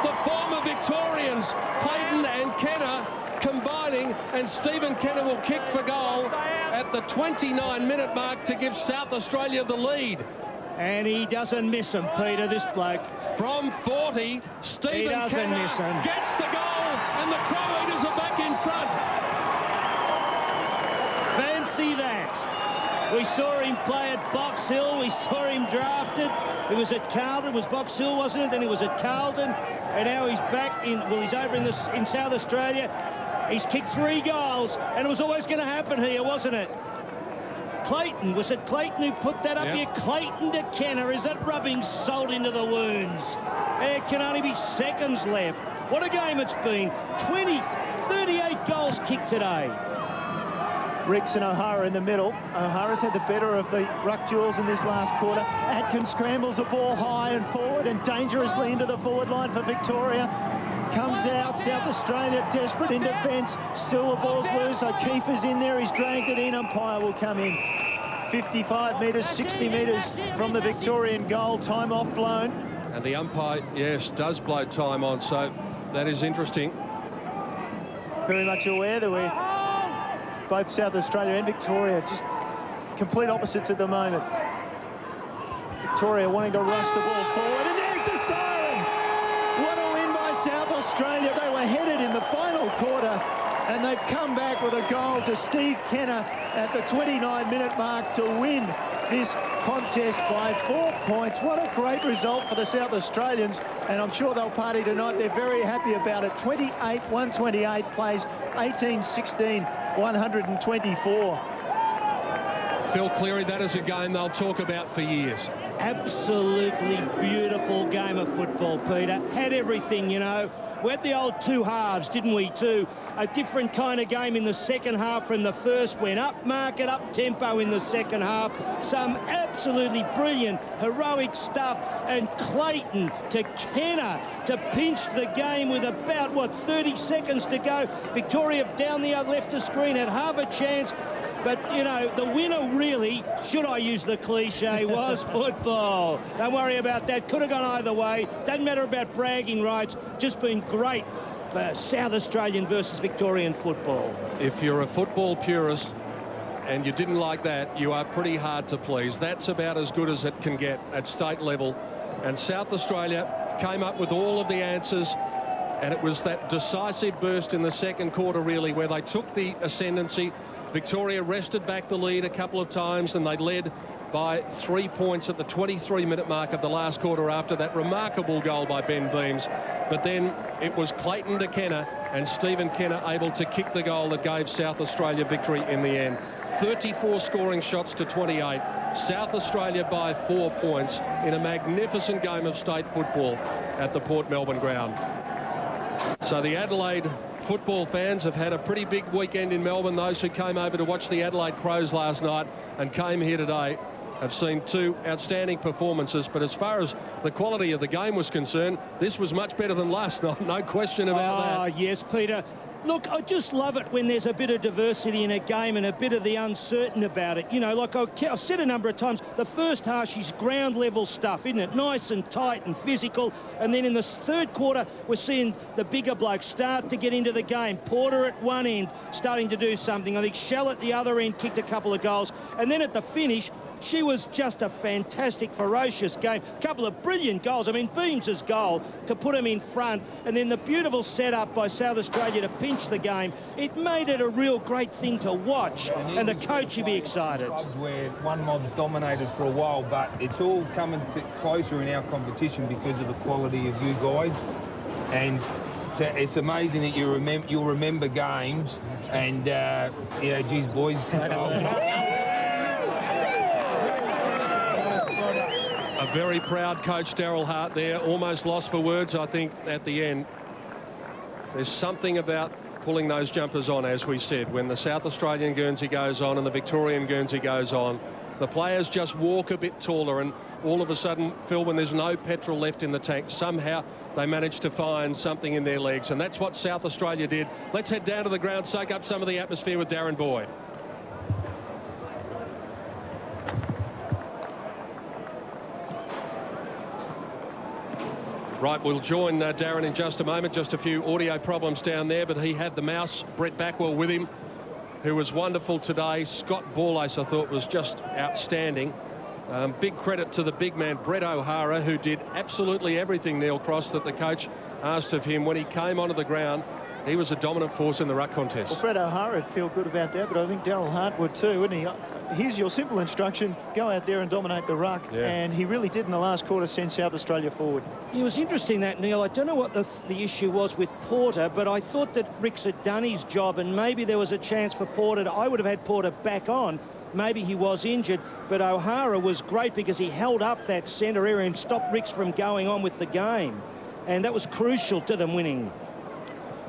The former Victorians, Clayton and Kenner, combining, and Stephen Kenner will kick for goal at the 29-minute mark to give South Australia the lead. And he doesn't miss him, Peter, this bloke. From 40, Stephen He doesn't Kenner miss him. gets the goal, and the Crow Eaters are back in front. Fancy that. We saw him play at Box Hill. We saw him drafted. It was at Carlton. It was Box Hill, wasn't it? Then it was at Carlton. And now he's back in, well, he's over in South Australia. He's kicked 3 goals, and it was always going to happen here, wasn't it? Clayton, was it Clayton who put that up here? Clayton to Kenner, is that rubbing salt into the wounds? There can only be seconds left. What a game it's been. 38 goals kicked today. Ricks and O'Hara in the middle. O'Hara's had the better of the ruck duels in this last quarter. Atkins scrambles the ball high and forward and dangerously into the forward line for Victoria. Comes out, South Australia desperate in defence. Still the ball's loose. O'Keefe's in there. He's dragged it in. Umpire will come in. 55 metres, 60 metres from the Victorian goal. Time off blown. And the umpire, yes, does blow time on, so that is interesting. Very much aware that we're both South Australia and Victoria just complete opposites at the moment. Victoria wanting to rush the ball forward, and there's the siren! What a win by South Australia. They were headed in the final quarter, and they've come back with a goal to Steve Kenner at the 29-minute mark to win this contest by 4 points. What a great result for the South Australians, and I'm sure they'll party tonight. They're very happy about it. 28-128 plays 18-16. 124. Phil Cleary, that is a game they'll talk about for years. Absolutely beautiful game of football, Peter. Had everything, you know. We had the old 2 halves, didn't we, too? A different kind of game in the second half from the first. Went up market, up tempo in the second half. Some absolutely brilliant, heroic stuff. And Clayton to Kenner to pinch the game with about, 30 seconds to go. Victoria down the left of screen had half a chance. But, you know, the winner really, should I use the cliche, was football. Don't worry about that. Could have gone either way. Doesn't matter about bragging rights. Just been great for South Australian versus Victorian football. If you're a football purist and you didn't like that, you are pretty hard to please. That's about as good as it can get at state level. And South Australia came up with all of the answers. And it was that decisive burst in the second quarter, really, where they took the ascendancy. Victoria wrested back the lead a couple of times, and they led by 3 points at the 23-minute mark of the last quarter after that remarkable goal by Ben Beams. But then it was Clayton to Kenner, and Stephen Kenner able to kick the goal that gave South Australia victory in the end. 34 scoring shots to 28. South Australia by 4 points in a magnificent game of state football at the Port Melbourne ground. So the Adelaide football fans have had a pretty big weekend in Melbourne. Those who came over to watch the Adelaide Crows last night and came here today have seen 2 outstanding performances. But as far as the quality of the game was concerned, this was much better than last night. No question about that. Oh, yes, Peter. Look, I just love it when there's a bit of diversity in a game and a bit of the uncertain about it. You know, like I've said a number of times, the first half is ground level stuff, isn't it? Nice and tight and physical. And then in the third quarter, we're seeing the bigger blokes start to get into the game. Porter at one end starting to do something. I think Shell at the other end kicked a couple of goals. And then at the finish, she was just a fantastic, ferocious game. A couple of brilliant goals. I mean, Beams' goal to put him in front, and then the beautiful setup by South Australia to pinch the game. It made it a real great thing to watch, and the coach would be excited. Where one mob's dominated for a while, but it's all coming closer in our competition because of the quality of you guys. And it's amazing that you'll remember games, and you know, geez, boys. A very proud coach, Daryl Hart, there. Almost lost for words, I think, at the end. There's something about pulling those jumpers on, as we said. When the South Australian Guernsey goes on and the Victorian Guernsey goes on, the players just walk a bit taller, and all of a sudden, Phil, when there's no petrol left in the tank, somehow they manage to find something in their legs, and that's what South Australia did. Let's head down to the ground, soak up some of the atmosphere with Darren Boyd. Right, we'll join Darren in just a moment. Just a few audio problems down there, but he had the mouse, Brett Backwell, with him, who was wonderful today. Scott Borlace, I thought, was just outstanding. Big credit to the big man, Brett O'Hara, who did absolutely everything, Neil Cross, that the coach asked of him. When he came onto the ground, he was a dominant force in the ruck contest. Well, Brett O'Hara would feel good about that, but I think Daryl Hart would too, wouldn't he? Here's your simple instruction: go out there and dominate the ruck. Yeah. And he really did in the last quarter send South Australia forward. It was interesting that, Neil. I don't know what the issue was with Porter, but I thought that Ricks had done his job, and maybe there was a chance for Porter. I would have had Porter back on. Maybe he was injured, but O'Hara was great because he held up that centre area and stopped Ricks from going on with the game. And that was crucial to them winning.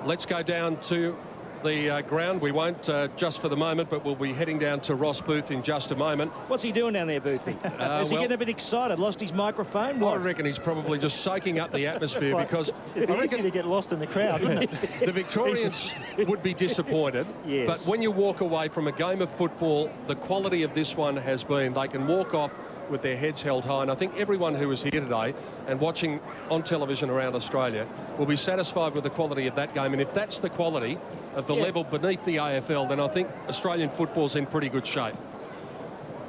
Let's go down to the ground. We won't just for the moment, but we'll be heading down to Ross Booth in just a moment. What's he doing down there, Boothie? Is he getting a bit excited? Lost his microphone? I reckon he's probably just soaking up the atmosphere because It'd I be easy reckon to get lost in the crowd, wouldn't it? the Victorians would be disappointed. Yes. But when you walk away from a game of football, the quality of this one has been they can walk off with their heads held high, and I think everyone who is here today and watching on television around Australia will be satisfied with the quality of that game. And if that's the quality of the level beneath the AFL, then I think Australian football's in pretty good shape.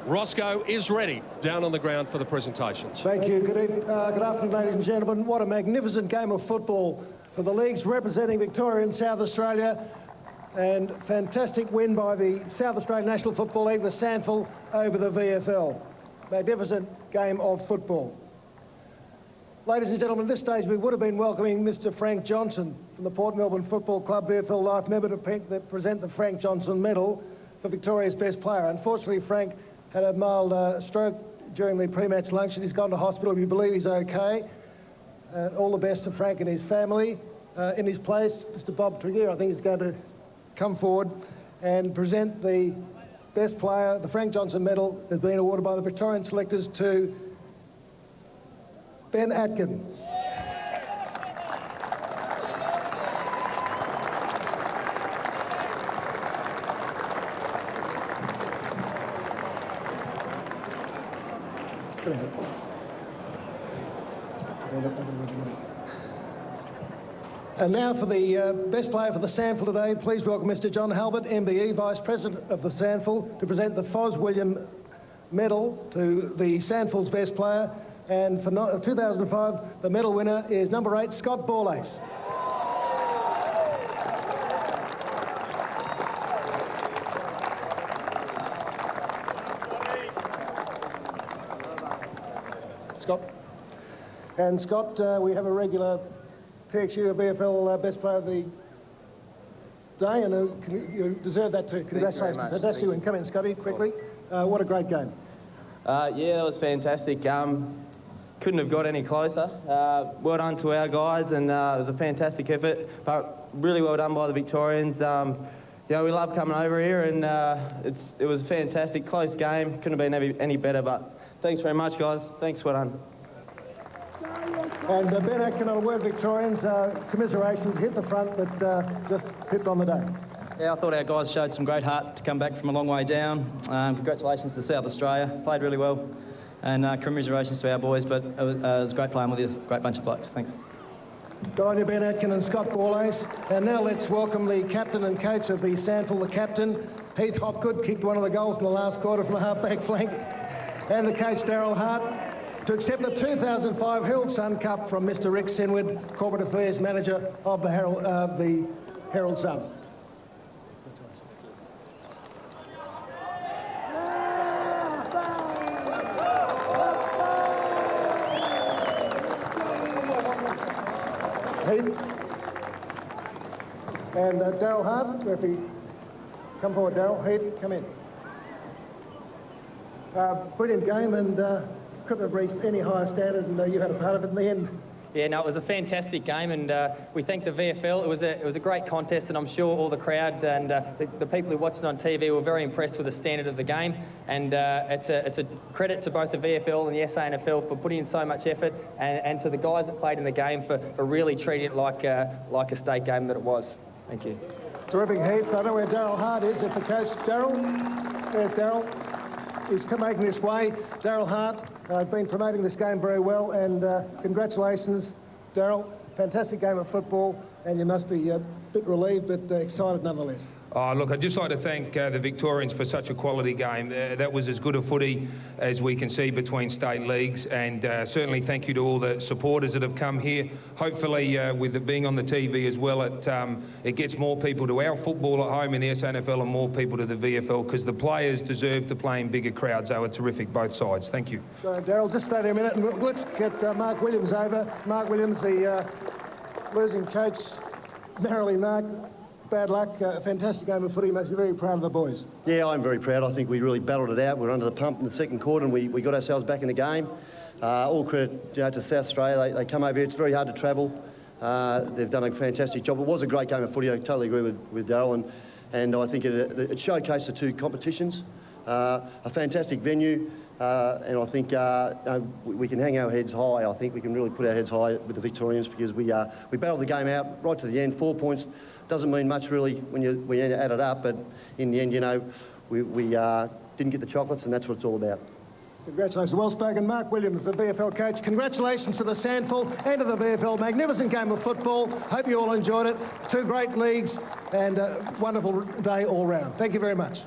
Roscoe is ready down on the ground for the presentations. Thank you. Good afternoon, ladies and gentlemen. What a magnificent game of football for the leagues representing Victoria and South Australia. And fantastic win by the South Australian National Football League, the SANFL, over the VFL. Magnificent game of football. Ladies and gentlemen, at this stage we would have been welcoming Mr. Frank Johnson from the Port Melbourne Football Club VFL Life member to present the Frank Johnson Medal for Victoria's best player. Unfortunately, Frank had a mild stroke during the pre-match luncheon. He's gone to hospital. We believe he's okay. All the best to Frank and his family. In his place, Mr. Bob Tregear, I think, is going to come forward and present the best player. The Frank Johnson Medal has been awarded by the Victorian selectors to Ben Atkin. And now for the best player for the SANFL today, please welcome Mr. John Halbert, MBE, Vice President of the SANFL, to present the Fos William Medal to the SANFL's best player. And for 2005, the medal winner is number 8, Scott Borlase. Scott. And Scott, we have a regular TXU VFL best player of the day, and you deserve that too. Congratulations. Fantastic win. Come in, Scotty, quickly. What a great game. Yeah, that was fantastic. Couldn't have got any closer. Well done to our guys, and it was a fantastic effort, but really well done by the Victorians. You know, we love coming over here, and it was a fantastic, close game. Couldn't have been any better, but thanks very much, guys. Thanks, well done. And Ben Atkin, on a word, Victorians, commiserations, hit the front, but just pipped on the day. Yeah, I thought our guys showed some great heart to come back from a long way down. Congratulations to South Australia, played really well. And commiserations to our boys, but it was great playing with you, great bunch of blokes. Thanks. Good on you, Ben Atkin and Scott Borlase. And now let's welcome the captain and coach of the SANFL, the captain, Heath Hopgood, kicked one of the goals in the last quarter from a half-back flank, and the coach, Daryl Hart, to accept the 2005 Herald Sun Cup from Mr. Rick Sinwood, Corporate Affairs Manager of the Herald Sun. Heath. And Daryl Hart, referee, come forward, Daryl. Heath, come in. Brilliant game, and couldn't have reached any higher standard, and you had a part of it in the end. Yeah, no, it was a fantastic game, and we thank the VFL. It was a great contest, and I'm sure all the crowd and the people who watched it on TV were very impressed with the standard of the game. And it's a credit to both the VFL and the SANFL for putting in so much effort, and to the guys that played in the game for really treating it like a state game that it was. Thank you. Terrific, Heath. I don't know where Daryl Hart is. If the coach, Daryl, there's Daryl. He's making his way. Daryl Hart has been promoting this game very well, and congratulations, Daryl. Fantastic game of football, and you must be a bit relieved, but excited nonetheless. Oh, look, I'd just like to thank the Victorians for such a quality game. That was as good a footy as we can see between state leagues, and certainly thank you to all the supporters that have come here. Hopefully, with it being on the TV as well, it gets more people to our football at home in the SANFL and more people to the VFL, because the players deserve to play in bigger crowds. They were terrific, both sides. Thank you. Daryl, just stay there a minute and let's get Mark Williams over. Mark Williams, the losing coach. Narrowly, Mark. Bad luck, fantastic game of footy. Must be very proud of the boys. Yeah, I'm very proud. I think we really battled it out. We were under the pump in the second quarter and we got ourselves back in the game. All credit to South Australia. They come over here. It's very hard to travel. They've done a fantastic job. It was a great game of footy. I totally agree with Daryl, and I think it showcased the two competitions. A fantastic venue, and I think we can hang our heads high. I think we can really put our heads high with the Victorians, because we battled the game out right to the end. 4 points. Doesn't mean much really when we add it up, but in the end, you know, we didn't get the chocolates, and that's what it's all about. Congratulations, well spoken. Mark Williams, the VFL coach. Congratulations to the SANFL and to the VFL. Magnificent game of football. Hope you all enjoyed it. Two great leagues and a wonderful day all round. Thank you very much.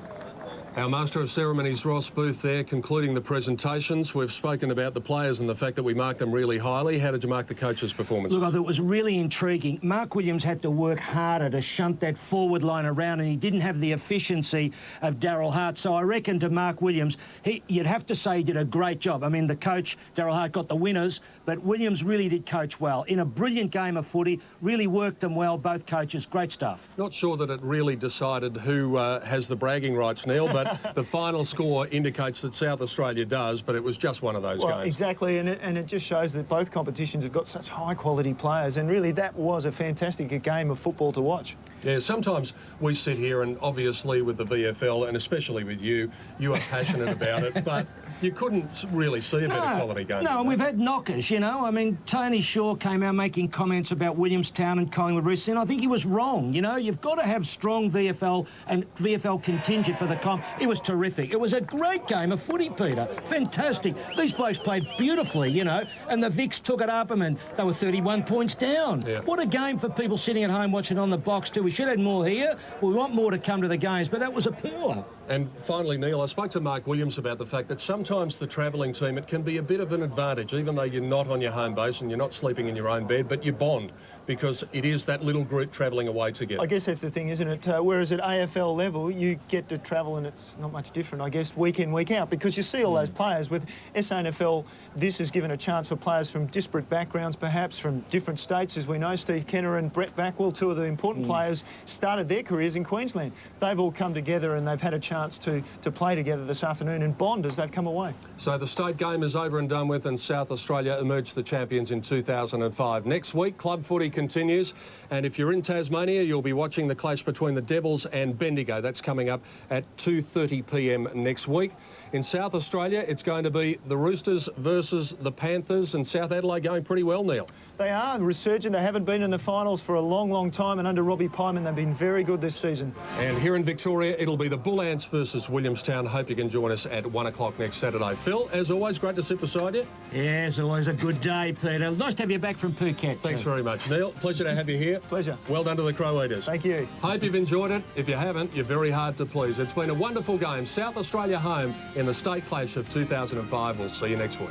Our Master of Ceremonies, Ross Booth, there, concluding the presentations. We've spoken about the players and the fact that we mark them really highly. How did you mark the coach's performance? Look, I thought it was really intriguing. Mark Williams had to work harder to shunt that forward line around, and he didn't have the efficiency of Daryl Hart. So I reckon to Mark Williams, you'd have to say he did a great job. I mean, the coach, Daryl Hart, got the winners, but Williams really did coach well. In a brilliant game of footy, really worked them well, both coaches. Great stuff. Not sure that it really decided who has the bragging rights, Neil, but the final score indicates that South Australia does, but it was just one of those games. Exactly, and it just shows that both competitions have got such high-quality players, and really that was a fantastic game of football to watch. Yeah, sometimes we sit here, and obviously with the VFL, and especially with you, you are passionate about it, but you couldn't really see a better quality game. No, and we've had knockers, you know. I mean, Tony Shaw came out making comments about Williamstown and Collingwood recently, and I think he was wrong, you know. You've got to have strong VFL and VFL contingent for the comp. It was terrific. It was a great game of footy, Peter. Fantastic. These blokes played beautifully, you know, and the Vics took it up and they were 31 points down. Yeah. What a game for people sitting at home watching on the box too. We should have had more here. We want more to come to the games, but that was a pearler. And finally, Neil, I spoke to Mark Williams about the fact that sometimes the travelling team, it can be a bit of an advantage, even though you're not on your home base and you're not sleeping in your own bed, but you bond, because it is that little group travelling away together. I guess that's the thing, isn't it? Whereas at AFL level, you get to travel and it's not much different, I guess, week in, week out, because you see all those players. With SANFL, this has given a chance for players from disparate backgrounds, perhaps from different states. As we know, Steve Kenner and Brett Backwell, two of the important players, started their careers in Queensland. They've all come together and they've had a chance to play together this afternoon and bond as they've come away. So the state game is over and done with, and South Australia emerged the champions in 2005. Next week, club footy continues, and if you're in Tasmania, you'll be watching the clash between the Devils and Bendigo. That's coming up at 2:30 p.m. next week. In South Australia, it's going to be the Roosters versus the Panthers, and South Adelaide going pretty well, Neil. They are resurgent. They haven't been in the finals for a long, long time, and under Robbie Pyman, they've been very good this season. And here in Victoria, it'll be the Bull Ants versus Williamstown. Hope you can join us at 1 o'clock next Saturday. Phil, as always, great to sit beside you. Yeah, it's always a good day, Peter. Nice to have you back from Phuket. Thanks very much, Neil. Pleasure to have you here. Pleasure. Well done to the Crow Eaters. Thank you. Hope you've enjoyed it. If you haven't, you're very hard to please. It's been a wonderful game. South Australia home in the state clash of 2005. We'll see you next week.